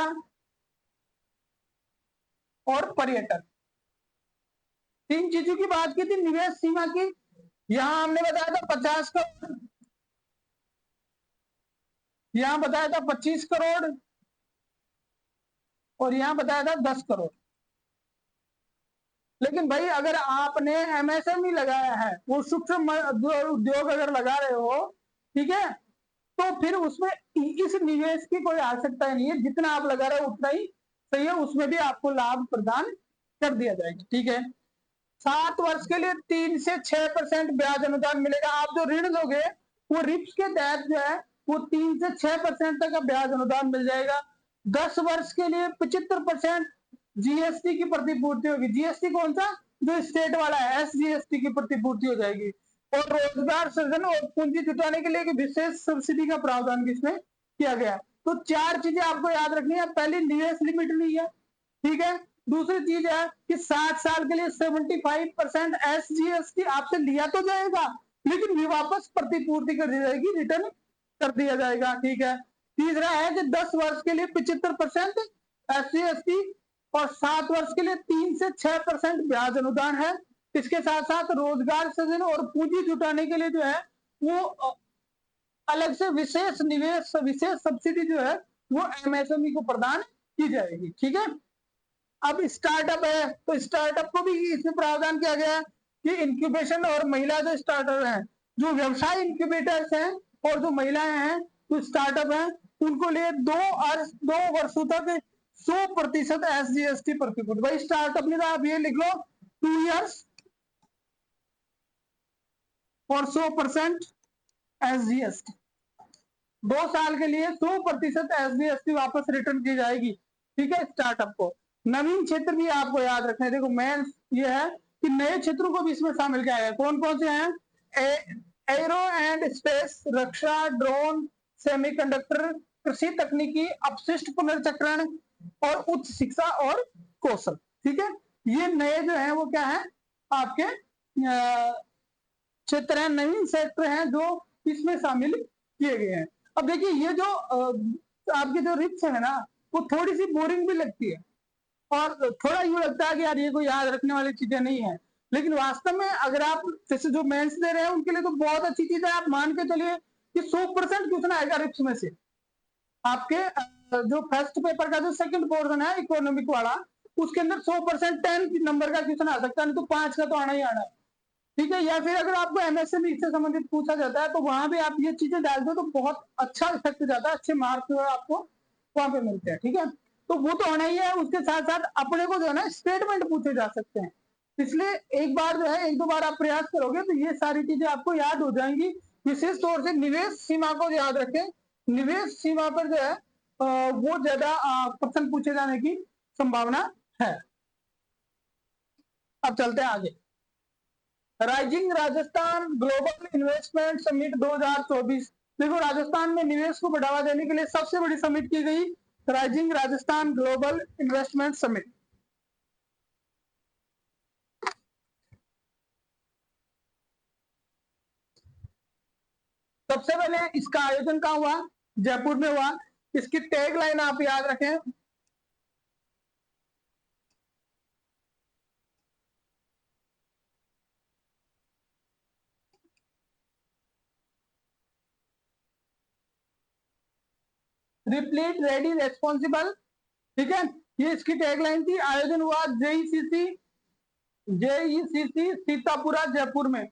और पर्यटन, 3 चीजों की बात की थी निवेश सीमा की। यहां हमने बताया था 50 करोड़, यहां बताया था 25 करोड़ और यहां बताया था 10 करोड़। लेकिन भाई अगर आपने एमएसएमई लगाया है, वो सूक्ष्म उद्योग अगर लगा रहे हो, ठीक है, तो फिर उसमें इस निवेश की कोई आवश्यकता नहीं है। जितना आप लगा रहे हो उतना ही सही है, उसमें भी आपको लाभ प्रदान कर दिया जाएगा। ठीक है, 7 वर्ष के लिए 3 से 6% ब्याज अनुदान मिलेगा। आप जो ऋण लोगे वो रिप्स के तहत जो है वो 3 से 6% तक का ब्याज अनुदान मिल जाएगा। 10 वर्ष के लिए 75% जीएसटी की प्रतिपूर्ति होगी। जीएसटी कौन सा? जो स्टेट वाला है, एसजीएसटी की प्रतिपूर्ति हो जाएगी। और रोजगार सृजन और पूंजी जुटाने के लिए विशेष सब्सिडी का प्रावधान किसमें किया गया। तो 4 चीजें आपको याद रखनी है। पहली, निवेश लिमिट नहीं है। ठीक है, दूसरी चीज है कि 60 साल के लिए 75% एसजीएसटी आपसे लिया तो जाएगा लेकिन भी वापस प्रतिपूर्ति कर दी जाएगी, रिटर्न कर दिया जाएगा। ठीक है, तीसरा है कि 10 वर्ष के लिए 75% एसजीएसटी और 7 वर्ष के लिए 3 से 6% ब्याज अनुदान है। इसके साथ साथ रोजगार सृजन और पूंजी जुटाने के लिए जो है वो अलग से विशेष निवेश, विशेष सब्सिडी जो है वो एमएसएमई को प्रदान की जाएगी। ठीक है, अब स्टार्टअप है तो स्टार्टअप को भी इसमें प्रावधान किया गया है कि इंक्यूबेशन और महिला जो स्टार्टअप है, जो व्यवसाय इंक्यूबेटर्स हैं और जो महिलाएं हैं जो स्टार्टअप है, उनको लिए 2 वर्षों तक 100% SGST प्रतिपूर्ति। भाई स्टार्टअप नहीं था, आप ये लिख लो 2 years और 100% SGST। 2 साल के लिए 100% SGST वापस रिटर्न की जाएगी। ठीक है, स्टार्टअप को। नवीन क्षेत्र भी आपको याद रखना है। देखो मेन ये है कि नए क्षेत्रों को भी इसमें शामिल किया गया। कौन कौन से हैं? Arrow and space, Raksha, drone, semiconductor, कृषि तकनीकी, अपशिष्ट पुनर्चक्रण और उच्च शिक्षा और कौशल। ठीक है, ये नए जो है वो क्या है आपके क्षेत्र है, नवीन क्षेत्र हैं जो इसमें शामिल किए गए हैं। अब देखिए ये जो आपकी जो रिप्स है ना, वो थोड़ी सी बोरिंग भी लगती है और थोड़ा यूं लगता है कि यार ये कोई याद रखने वाली चीजें नहीं है, लेकिन वास्तव में अगर आप जैसे जो मेंस दे रहे हैं उनके लिए तो बहुत अच्छी चीज है। आप मान के चलिए कि 100% क्वेश्चन आएगा रिप्स में से। आपके जो फर्स्ट पेपर का जो सेकंड पोर्शन है इकोनॉमिक वाला, उसके अंदर 100% 10 नंबर का क्वेश्चन आ सकता है, नहीं तो 5 का तो आना ही आना है। ठीक है, या फिर अगर आपको एमएसएमई से संबंधित पूछा जाता है तो वहां भी आप ये चीजें डाल दो तो बहुत अच्छा इफेक्ट जाता है, अच्छे मार्क्स आपको वहां पे मिलते हैं। ठीक है, तो वो तो होना ही है। उसके साथ साथ अपने को जो है ना स्टेटमेंट पूछे जा सकते हैं, इसलिए एक बार जो है 1-2 बार आप प्रयास करोगे तो ये सारी चीजें आपको याद हो जाएंगी। विशेष तौर से निवेश सीमा को याद रखें, निवेश सीमा पर जो है वो ज्यादा प्रश्न पूछे जाने की संभावना है। अब चलते हैं आगे। Rising Rajasthan global investment summit 2024। देखो राजस्थान में निवेश को बढ़ावा देने के लिए सबसे बड़ी समिट की गई rising Rajasthan global investment summit. सबसे पहले इसका आयोजन कहाँ हुआ? जयपुर में हुआ। इसकी टैगलाइन आप याद रखें, रिप्लीट रेडी रेस्पॉन्सिबल। ठीक है, ये इसकी टैगलाइन थी। आयोजन हुआ जेईसीसी सीतापुरा जयपुर में।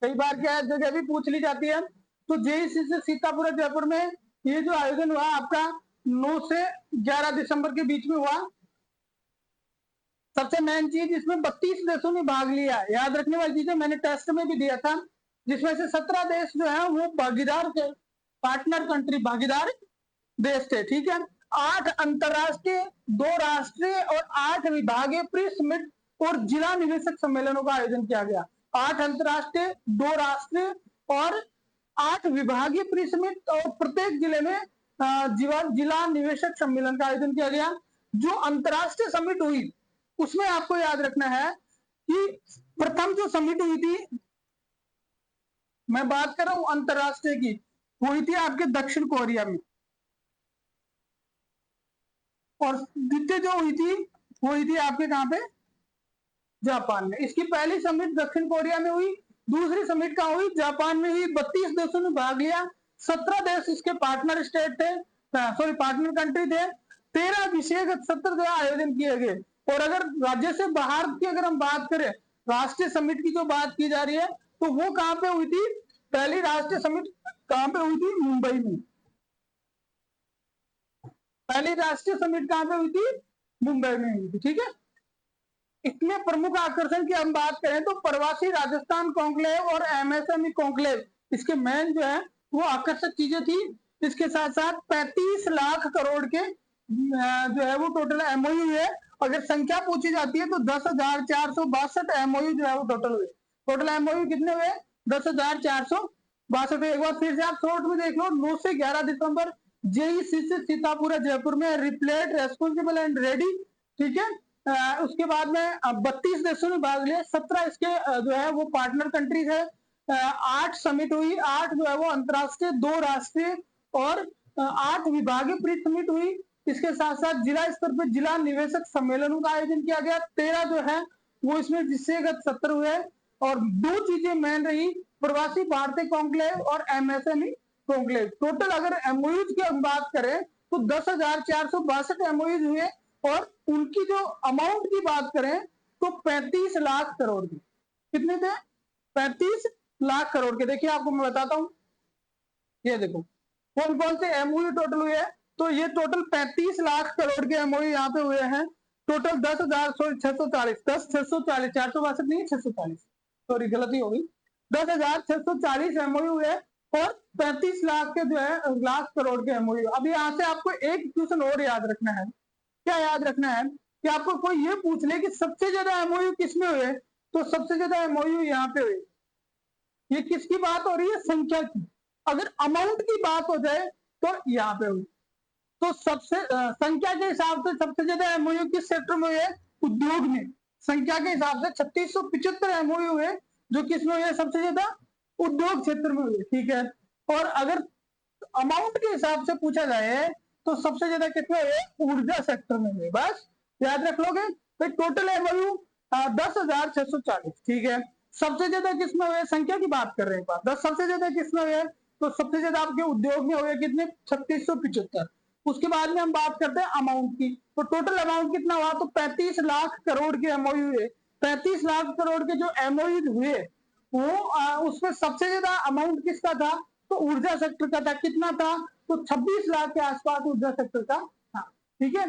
कई बार क्या जगह भी पूछ ली जाती है। तो जेईसीसी सीतापुरा जयपुर में ये जो आयोजन हुआ आपका 9 से 11 दिसंबर के बीच में हुआ। सबसे मेन चीज इसमें 32 देशों ने भाग लिया। याद रखने वाली चीज है, मैंने टेस्ट में भी दिया था, जिसमें से 17 देश जो है वो भागीदार थे, पार्टनर कंट्री, भागीदार देश थे। ठीक है, 8 अंतरराष्ट्रीय, 2 राष्ट्रीय और 8 विभागीय प्री समिट और जिला निवेशक सम्मेलनों का आयोजन किया गया। 8 अंतरराष्ट्रीय, 2 राष्ट्रीय और 8 विभागीय प्री समिट और प्रत्येक जिले में जिला निवेशक सम्मेलन का आयोजन किया गया। जो अंतरराष्ट्रीय समिट हुई उसमें आपको याद रखना है कि प्रथम जो समिट हुई थी, मैं बात कर रहा हूं अंतरराष्ट्रीय की, हुई थी आपके दक्षिण कोरिया में, और द्वितीय जो हुई थी आपके कहां पे? जापान में। इसकी पहली समिट दक्षिण कोरिया में हुई, दूसरी समिट कहां हुई? जापान में हुई। 32 देशों ने भाग लिया, 17 देश इसके पार्टनर स्टेट थे, सॉरी पार्टनर कंट्री थे। 13 विषयगत सत्र जो आयोजन किए गए। और अगर राज्य से बाहर की अगर हम बात करें, राष्ट्रीय समिट की जो बात की जा रही है, तो वो कहां पे हुई थी? पहली राष्ट्रीय समिट कहां पे हुई थी? मुंबई में। पहली राष्ट्रीय समिट कहां पे हुई थी? मुंबई में हुई थी। ठीक है, इसमें प्रमुख आकर्षण की हम बात करें तो प्रवासी राजस्थान कॉन्क्लेव और एमएसएमई कॉन्क्लेव इसके मेन जो है वो आकर्षक चीजें थी। इसके साथ साथ 35 लाख करोड़ के जो है वो टोटल एमओयू है। अगर संख्या पूछी जाती है तो 10,462 एमओयू जो है वो टोटल हुए। टोटल एमओयू कितने हुए? 10,462। एक बार फिर से आप शॉर्ट में देख लो, 9 से 11 दिसंबर जेईसीसी सीतापुरा जयपुर में, रिप्लेट रेस्पॉन्सिबल एंड रेडी। ठीक है, उसके बाद में 32 देशों ने भाग लिया, 17 इसके जो है वो पार्टनर कंट्रीज है। 8 समिट हुई, 8 जो है वो अंतरराष्ट्रीय, 2 राष्ट्रीय और 8 विभागीय प्री समिट हुई। इसके साथ साथ जिला स्तर पर जिला निवेशक सम्मेलनों का आयोजन किया गया। 13 जो है वो इसमें विषयगत सत्र हुए। और 2 चीजें मेन रही, प्रवासी भारतीय कॉन्क्लेव और एमएसएमई कॉन्क्लेव। टोटल अगर एमओयू की हम बात करें तो 10,462 एमओयू हुए, और उनकी जो अमाउंट की बात करें तो 35 लाख करोड़ की। कितने थे? 35 लाख करोड़ के। देखिए आपको मैं बताता हूं, ये देखो कौन कौन से एमओयू टोटल हुए हैं। तो ये टोटल 35 लाख करोड़ के एमओयू यहाँ पे हुए हैं। टोटल 10,640, 10,640, 462 नहीं, 640, सॉरी गलती हो गई, 10,640 एमओयू हुए, और 35 लाख के जो है लाख करोड़ के एमओयू। अब यहाँ से आपको एक क्वेश्चन और याद रखना है। क्या याद रखना है? कि आपको कोई ये पूछ ले कि सबसे ज्यादा एमओयू किसमें हुए, तो सबसे ज्यादा एमओयू यहाँ पे हुए। ये किसकी बात हो रही है? संख्या की। अगर अमाउंट की बात हो जाए तो यहाँ पे हुई। तो सबसे संख्या के हिसाब से सबसे ज्यादा एमओयू किस सेक्टर में हुए? उद्योग में। संख्या के हिसाब से 3675 एमओयू हुए, जो किसमें हुए? सबसे ज्यादा उद्योग क्षेत्र में हुए। ठीक है। और अगर अमाउंट के हिसाब से पूछा जाए तो सबसे ज्यादा कितने हुए? ऊर्जा सेक्टर में हुए। बस याद रख लोगे। तो टोटल एमओयू 10,640। ठीक है। सबसे ज्यादा किसमें हुए? संख्या की बात कर रहे हैं। 10 सबसे ज्यादा किसमें हुए? तो सबसे ज्यादा आपके उद्योग में हुए। कितने? 3675। उसके बाद में हम बात करते हैं अमाउंट की। तो टोटल अमाउंट कितना हुआ? तो 35 लाख करोड़ के एमओयू हुए। 35 लाख करोड़ के जो एमओयू हुए वो उसमें सबसे ज्यादा अमाउंट किसका था? तो ऊर्जा सेक्टर का था। कितना था? तो 26 लाख के आसपास ऊर्जा सेक्टर का था। ठीक है।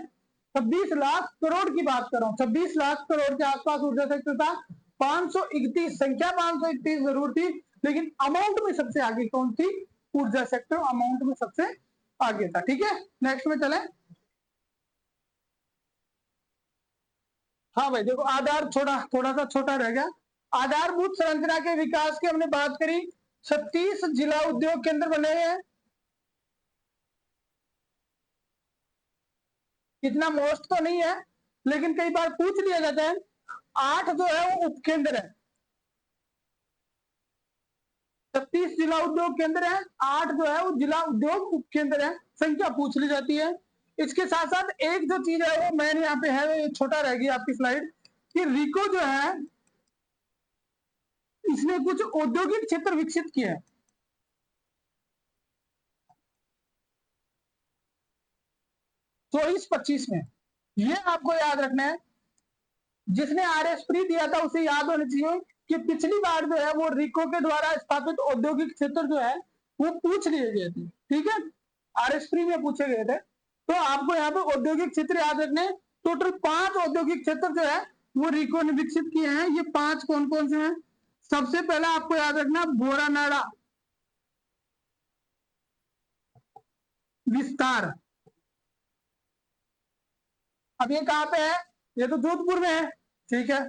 26 लाख करोड़ की बात कर रहा हूं, 26 लाख करोड़ के आसपास ऊर्जा सेक्टर था। 531 संख्या 531 जरूर थी, लेकिन अमाउंट में सबसे आगे कौन थी? ऊर्जा सेक्टर अमाउंट में सबसे आगे था। ठीक है। नेक्स्ट में चले। हाँ भाई देखो, आधार थोड़ा सा छोटा रह गया। आधारभूत संरचना के विकास की हमने बात करी। 36 जिला उद्योग केंद्र बने हैं। इतना मोस्ट तो नहीं है, लेकिन कई बार पूछ लिया जाता है। 8 जो है वो उपकेंद्र है। 36 जिला उद्योग केंद्र है, 8 जो है वो जिला उद्योग उपकेंद्र है। संख्या पूछ ली जाती है। इसके साथ साथ एक जो चीज है वो मैंने यहाँ पे है, छोटा रह गई आपकी स्लाइड, कि रिको जो है इसने कुछ औद्योगिक क्षेत्र विकसित किए हैं। 24-25 में। ये आपको याद रखना है। जिसने आरएस प्री दिया था उसे याद होना चाहिए कि पिछली बार जो है वो रिको के द्वारा स्थापित औद्योगिक क्षेत्र जो है वो पूछ लिए गए थे। ठीक है। आरएस प्री में पूछे गए थे। तो आपको यहाँ पे औद्योगिक क्षेत्र याद रखने। टोटल 5 औद्योगिक क्षेत्र जो है वो रिको ने विकसित किए हैं। ये 5 कौन कौन से हैं? सबसे पहला आपको याद रखना बोरानाडा विस्तार। अब ये कहां पे है? ये तो जोधपुर में है। ठीक है।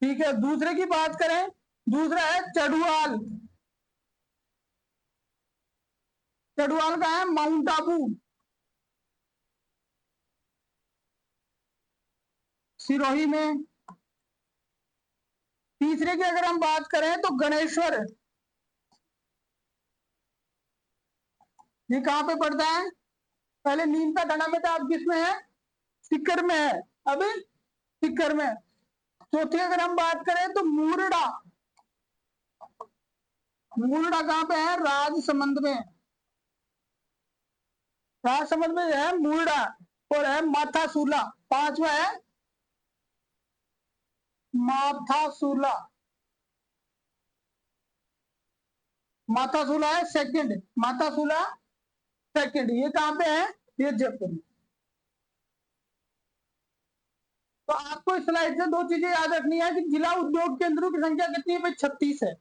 ठीक है। दूसरे की बात करें, दूसरा है चढ़ुआल। चढ़ुआल का है माउंट आबू, सिरोही में। तीसरे की अगर हम बात करें तो गणेश्वर, ये कहां पे पड़ता है? पहले नीम का दाना में था, अब किसमें है? सीकर में है। अब सीकर में। चौथी अगर हम बात करें तो मूरडा, मूरडा कहां पे है? राजसमंद में। राजसमंद में है मूरडा। और है माथासूला, पांचवा है माथासूला। माथासूला है सेकंड, माथासूला सेकंड। ये कहां पे है? ये जयपुर में। तो आपको इस स्लाइड से दो चीजें याद रखनी है कि जिला उद्योग केंद्रों की संख्या कितनी है भाई? 36 है।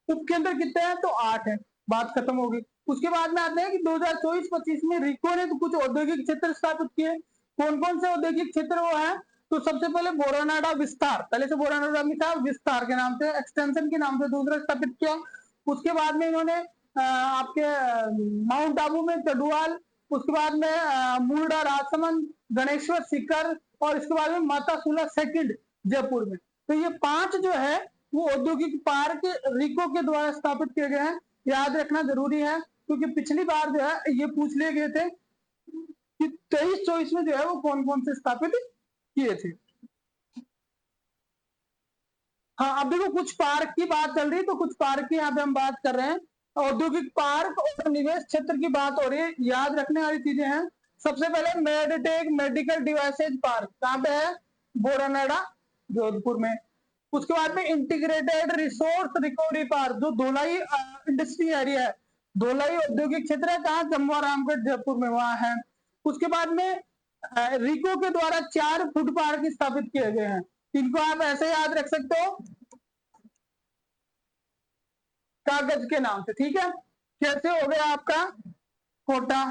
उपकेंद्र कितने हैं? तो 8 है। बात खत्म होगी। उसके बाद में आते हैं कि 2024-25 में रिको ने तो कुछ औद्योगिक क्षेत्र स्थापित किए। कौन कौन से औद्योगिक क्षेत्र वो है? तो सबसे पहले बोरानाडा विस्तार, पहले से बोरानाडा विस्तार के नाम से, एक्सटेंशन के नाम से दूसरा स्थापित किया। उसके बाद में इन्होंने आपके माउंट आबू में चडुआल, उसके बाद में मूलडा राजसमंद, गणेश्वर सीकर, और इसके बाद में मातासुला सेकंड जयपुर में। तो ये 5 जो है वो औद्योगिक पार्क रिको के द्वारा स्थापित किए गए हैं। याद रखना जरूरी है, क्योंकि पिछली बार जो है ये पूछ लिए गए थे कि 23-24 में जो है वो कौन कौन से स्थापित किए थे। हाँ अब देखो कुछ पार्क की बात चल रही है, तो कुछ पार्क की यहाँ पे हम बात कर रहे हैं। औद्योगिक पार्क और निवेश क्षेत्र की बात हो रही है, याद रखने वाली चीजें हैं। सबसे पहले मेडटेक मेडिकल डिवाइसेज पार्क कहाँ पे है? बोरानाडा जोधपुर में। उसके बाद में इंटीग्रेटेड रिसोर्स रिकवरी पार्क जो धोलाई इंडस्ट्री एरिया है, धोलाई औद्योगिक क्षेत्र है, कहाँ? जम्मू रामगढ़ जयपुर में, वहां है। उसके बाद में रिको के द्वारा 4 फूड पार्क स्थापित किए गए हैं। इनको आप ऐसे याद रख सकते हो कागज के नाम से, ठीक है। कैसे हो गया आपका कोटा,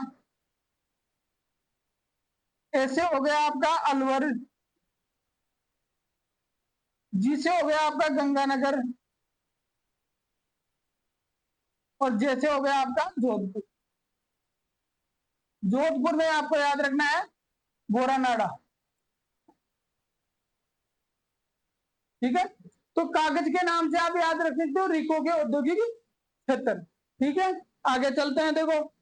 ऐसे हो गया आपका अलवर, जी से हो गया आपका गंगानगर, और जैसे हो गया आपका जोधपुर। जोधपुर में आपको याद रखना है बोरानाडा, ठीक है। तो कागज के नाम से आप याद रख सकते हो रिको के औद्योगिक क्षेत्र, ठीक है। आगे चलते हैं, देखो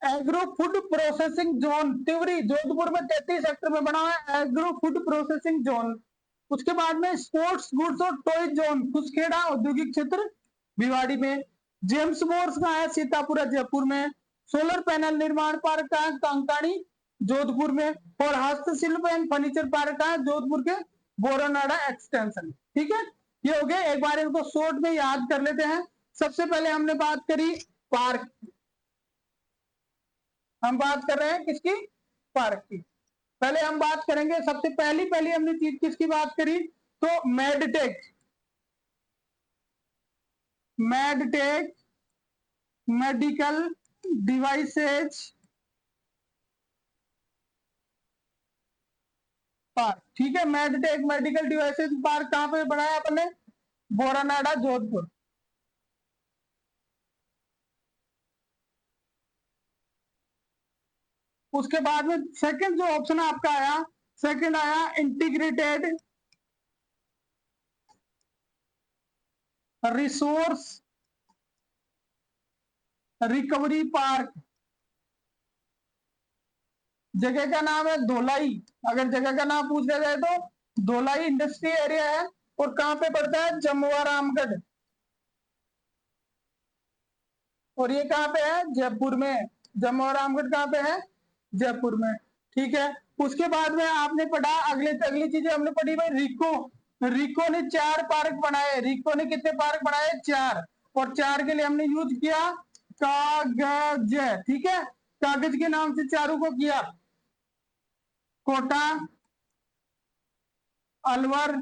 agro food processing zone Tivri Jodhpur में 33 सेक्टर में बना हुआ है एग्रो फूड प्रोसेसिंग जोन। उसके बाद में स्पोर्ट्स गुड्स और टॉय जोन कुसखेड़ा औद्योगिक क्षेत्र भिवाड़ी में। जेम्स मोर्स का है सीतापुरा जयपुर में। सोलर पैनल निर्माण पार्क का है कंकाणी जोधपुर में। और हस्तशिल्प एंड फर्नीचर पार्क का है जोधपुर के बोरानाडा एक्सटेंशन, ठीक है। ये हो गए, एक बार इनको शॉर्ट में याद कर लेते हैं। सबसे पहले हमने बात करी पार्क, हम बात कर रहे हैं किसकी? पार्क की। पहले हम बात करेंगे, सबसे पहली पहली हमने चीज किसकी बात करी? तो medtech, medtech medical devices park, ठीक है। मेडटेक मेडिकल डिवाइसेज पार्क कहां पे बनाया अपने? बोरानाडा जोधपुर। उसके बाद में सेकंड जो ऑप्शन आपका आया, सेकंड आया इंटीग्रेटेड रिसोर्स रिकवरी पार्क, जगह का नाम है धोलाई। अगर जगह का नाम पूछ लिया जाए तो धोलाई इंडस्ट्री एरिया है, और कहां पे पड़ता है? जम्मू रामगढ़। और ये कहां पे है? जयपुर में। जम्मू रामगढ़ कहां पे है? जयपुर में, ठीक है। उसके बाद में आपने पढ़ा अगली चीजें हमने पढ़ी भाई रिको। रिको ने 4 पार्क बनाए। रिको ने कितने पार्क बनाए? 4। और 4 के लिए हमने यूज किया कागज, ठीक है। कागज के नाम से चारों को किया। कोटा, अलवर,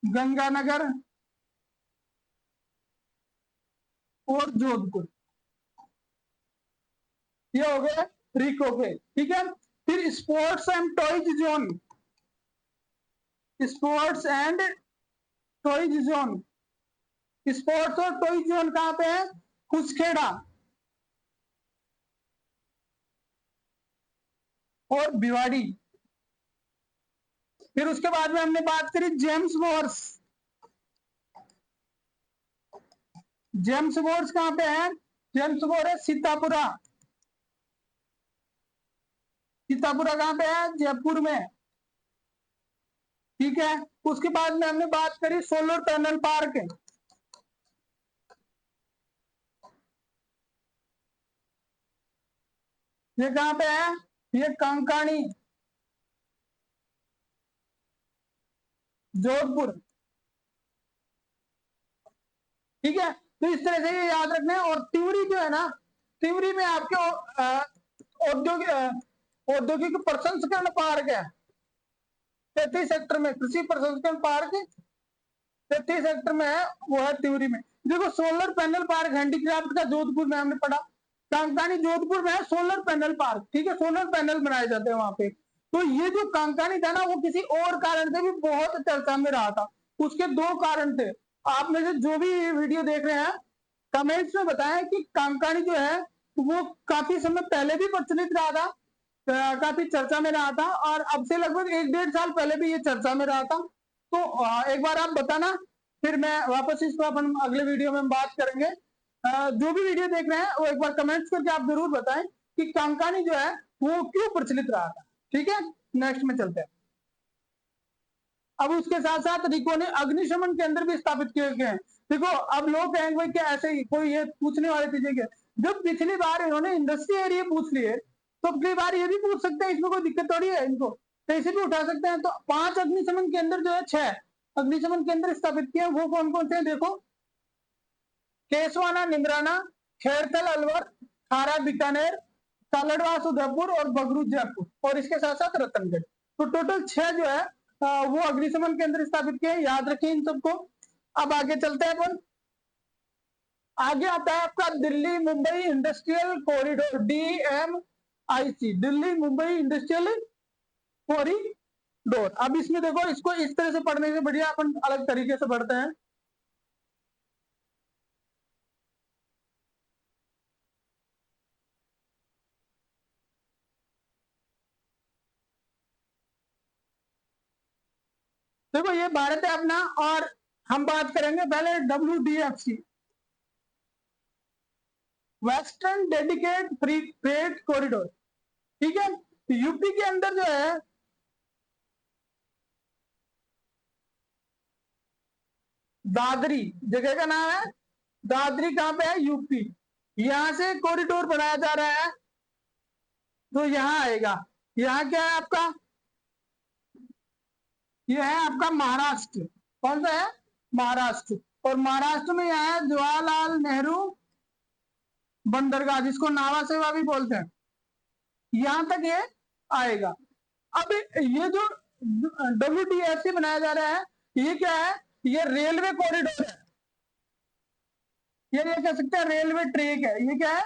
गंगानगर और जोधपुर, ये हो गए रिको के, ठीक है। फिर sports and toys zone, sports and toys zone, sports और टॉयज जोन कहां पे है? कुसखेड़ा और भिवाड़ी। फिर उसके बाद में हमने बात करी जेम्स वॉर्स। जेम्स वॉर्स कहां पे है? जेम्स वॉर है सीतापुरा। सीतापुरा कहां पे है? जयपुर में, ठीक है। उसके बाद में हमने बात करी सोलर पैनल पार्क, ये कहां पे है? ये कंकाणी जोधपुर, ठीक है। तो इस तरह से ये याद रखना है। और तिवरी जो है ना, तिवरी में आपके औद्योगिक प्रसंस्करण पार्क है 33 सेक्टर में। कृषि प्रसंस्करण पार्क 33 सेक्टर में है, वो है तिवरी में। देखो सोलर पैनल पार्क हैंडीक्राफ्ट का जोधपुर में हमने पढ़ा। कांकानी जोधपुर में है सोलर पैनल पार्क, ठीक है। सोलर पैनल बनाए जाते हैं वहां पे। तो ये जो कांकानी था ना, वो किसी और कारण से भी बहुत चर्चा में रहा था। उसके 2 कारण थे। आप में से जो भी वीडियो देख रहे हैं कमेंट्स में बताएं कि कांकानी जो है वो काफी समय पहले भी प्रचलित रहा था, काफी चर्चा में रहा था, और अब से लगभग 1-1.5 साल पहले भी ये चर्चा में रहा था। तो एक बार आप बताना, फिर मैं वापस इसको अपन अगले वीडियो में बात करेंगे। जो भी वीडियो देख रहे हैं वो एक बार कमेंट्स करके आप जरूर बताएं कि कांकानी जो है वो क्यों प्रचलित रहा था, ठीक है। नेक्स्ट में चलते हैं। अब उसके साथ साथ रिको ने अग्निशमन केंद्र भी स्थापित किए गए हैं। देखो अब लोग कहेंगे भाई क्या ऐसे ही कोई ये पूछने वाली चीजें क्या, जब पिछली बार इन्होंने इंडस्ट्री एरिया पूछ लिए तो अगली बार ये भी पूछ सकते हैं, इसमें कोई दिक्कत थोड़ी है, इनको कैसे भी उठा सकते हैं। तो 5 अग्निशमन केंद्र जो है 6 अग्निशमन केंद्र स्थापित किए, वो कौन कौन से हैं देखो, केसवाना निमराना, खैरथल अलवर, खारा बीकानेर, सालड़वास उदयपुर और बगरू जयपुर, और इसके साथ साथ रतनगढ़। तो टोटल 6 जो है वो अग्निशमन केंद्र स्थापित किए, याद रखिए इन सबको। अब आगे चलते हैं अपन, आगे आता है आपका Delhi Mumbai industrial corridor, DMIC, Delhi Mumbai industrial corridor. अब इसमें देखो, इसको इस तरह से पढ़ने से बढ़िया अपन अलग तरीके से पढ़ते हैं। देखो ये भारत है अपना, और हम बात करेंगे पहले WDFC, western dedicated free trade corridor. ठीक है, यूपी के अंदर जो है दादरी जगह का नाम है, दादरी कहां पे है, यूपी। यहां से कॉरिडोर बनाया जा रहा है, तो यहां आएगा। यहां क्या है आपका, यह है आपका महाराष्ट्र। कौन सा है, महाराष्ट्र। और महाराष्ट्र में यह है जवाहरलाल नेहरू बंदरगाह, जिसको नावा सेवा भी बोलते हैं, यहां तक ये आएगा। अब ये जो WDFC बनाया जा रहा है, ये क्या है, ये रेलवे कॉरिडोर है, ये कह सकते हैं रेलवे ट्रैक है। ये क्या है,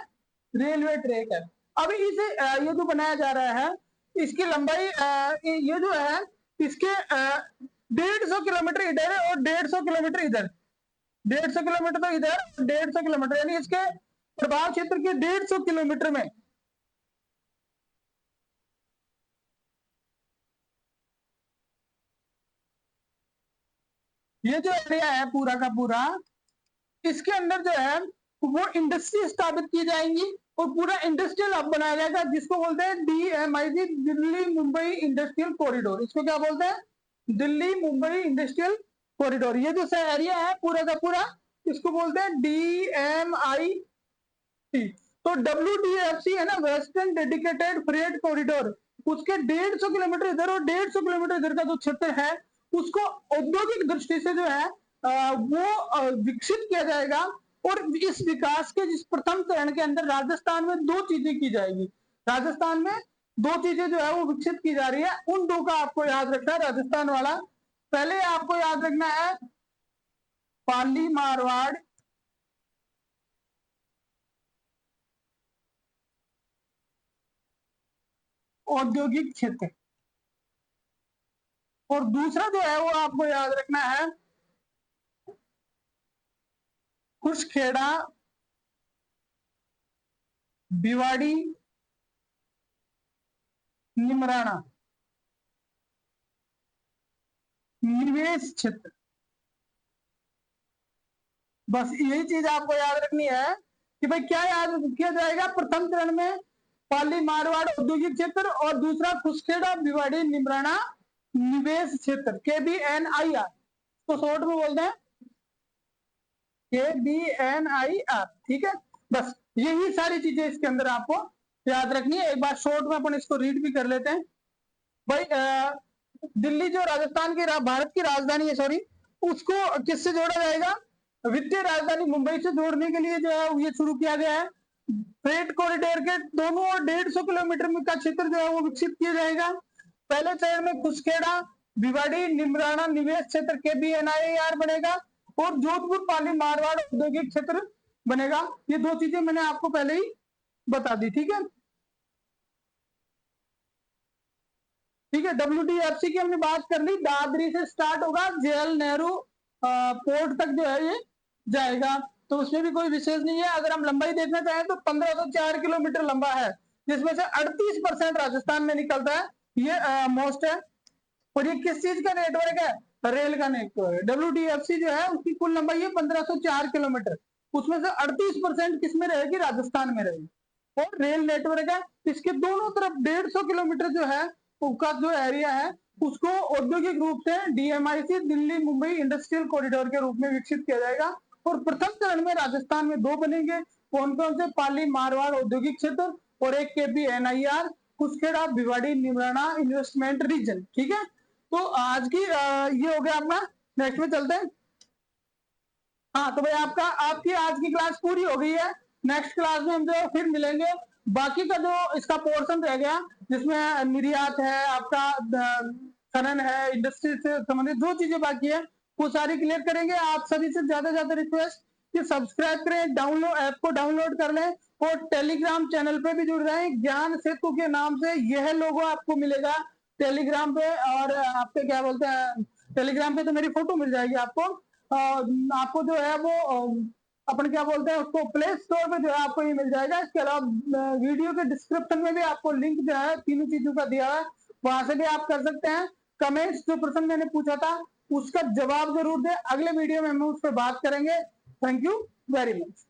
रेलवे ट्रैक है। अब इसे ये जो बनाया जा रहा है, इसकी लंबाई ये जो है, इसके 150 किलोमीटर इधर है और 150 किलोमीटर इधर, 150 किलोमीटर तो इधर, 150 किलोमीटर, यानी इसके प्रभाव क्षेत्र के 150 किलोमीटर में ये जो एरिया है पूरा का पूरा, इसके अंदर जो है वो इंडस्ट्री स्थापित की जाएंगी और पूरा इंडस्ट्रियल हब बनाया जाएगा, जिसको बोलते हैं DMIC, Delhi Mumbai industrial corridor. इसको क्या बोलते हैं, दिल्ली मुंबई इंडस्ट्रियल कॉरिडोर। ये जो एरिया है पूरा का पूरा, इसको बोलते हैं DMIC। तो WDFC है ना, वेस्टर्न डेडिकेटेड फ्रेट कॉरिडोर, उसके 150 किलोमीटर इधर और 150 किलोमीटर इधर का जो क्षेत्र है, उसको औद्योगिक दृष्टि से जो है वो विकसित किया जाएगा। और इस विकास के जिस प्रथम चरण के अंदर राजस्थान में 2 चीजें की जाएगी, राजस्थान में 2 चीजें जो है वो विकसित की जा रही है, उन 2 का आपको याद रखना है, राजस्थान वाला। पहले आपको याद रखना है पाली मारवाड़ औद्योगिक क्षेत्र, और दूसरा जो है वो आपको याद रखना है कुशखेड़ा भिवाड़ी निमराना निवेश क्षेत्र। बस यही चीज आपको याद रखनी है कि भाई क्या याद किया जाएगा, प्रथम चरण में पाली मारवाड़ औद्योगिक क्षेत्र, और दूसरा कुशखेड़ा भिवाड़ी निमराना निवेश क्षेत्र, KBNIR, तो शॉर्ट में बोलते हैं KBNIR। ठीक है, बस यही सारी चीजें इसके अंदर आपको याद रखनी है। एक बार शॉर्ट में अपन इसको रीड भी कर लेते हैं। भाई दिल्ली जो राजस्थान की भारत की राजधानी है, सॉरी, उसको किससे जोड़ा जाएगा, वित्तीय राजधानी मुंबई से जोड़ने के लिए जो है ये शुरू किया गया है। फ्रेट कॉरिडोर के दोनों और 150 किलोमीटर का क्षेत्र जो है वो विकसित किया जाएगा। पहले चरण में कुशखेड़ा भिवाड़ी निमराना निवेश क्षेत्र KBNIR बनेगा, और जोधपुर पाली मारवाड़ औद्योगिक क्षेत्र बनेगा। ये 2 चीजें मैंने आपको पहले ही बता दी। ठीक है, ठीक है, WDFC की हमने बात कर ली। दादरी से स्टार्ट होगा, जवाहरलाल नेहरू पोर्ट तक जो है ये जाएगा, तो उसमें भी कोई विशेष नहीं है। अगर हम लंबाई देखना चाहें तो 1504 किलोमीटर लंबा है, जिसमें से 38% राजस्थान में निकलता है, ये मोस्ट है। और ये किस चीज का नेटवर्क है, रेल का नेटवर्क। WDFC जो है उसकी कुल लंबाई है 1504 किलोमीटर, उसमें से 38% किसमें रहेगी, राजस्थान में रहेगी, और रेल नेटवर्क है। इसके दोनों तरफ 150 किलोमीटर जो है उसका जो एरिया है उसको औद्योगिक रूप से DMIC Delhi Mumbai industrial corridor के रूप में विकसित किया जाएगा। और प्रथम चरण में राजस्थान में 2 बनेंगे, कौन कौन से? पाली मारवाड़ औद्योगिक क्षेत्र और एक KP NIR Khushkhera Bhiwadi Neemrana investment region. ठीक है, तो आज की ये हो गया अपना। नेक्स्ट में चलते हैं। हाँ तो भाई आपकी आज की क्लास पूरी हो गई है। नेक्स्ट क्लास में हम जो फिर मिलेंगे, बाकी का जो इसका पोर्शन रह गया जिसमें निर्यात है, आपका खनन है, इंडस्ट्री से संबंधित जो चीजें बाकी है वो सारी क्लियर करेंगे। आप सभी से ज्यादा रिक्वेस्ट कि सब्सक्राइब करें, डाउनलोड ऐप को डाउनलोड कर लें और टेलीग्राम चैनल पे भी जुड़ रहे हैं। ज्ञान सेतु के नाम से यह लोगो आपको मिलेगा टेलीग्राम पे, और आपके क्या बोलते हैं, टेलीग्राम पे तो मेरी फोटो मिल जाएगी आपको। आपको जो है वो अपन क्या बोलते हैं उसको, प्ले स्टोर पे जो है आपको ये मिल जाएगा। इसके अलावा वीडियो के डिस्क्रिप्शन में भी आपको लिंक जो है तीनों चीजों का दिया है, वहां से भी आप कर सकते हैं। कमेंट्स जो प्रश्न मैंने पूछा था उसका जवाब जरूर दे, अगले वीडियो में हम उस पर बात करेंगे। Thank you very much.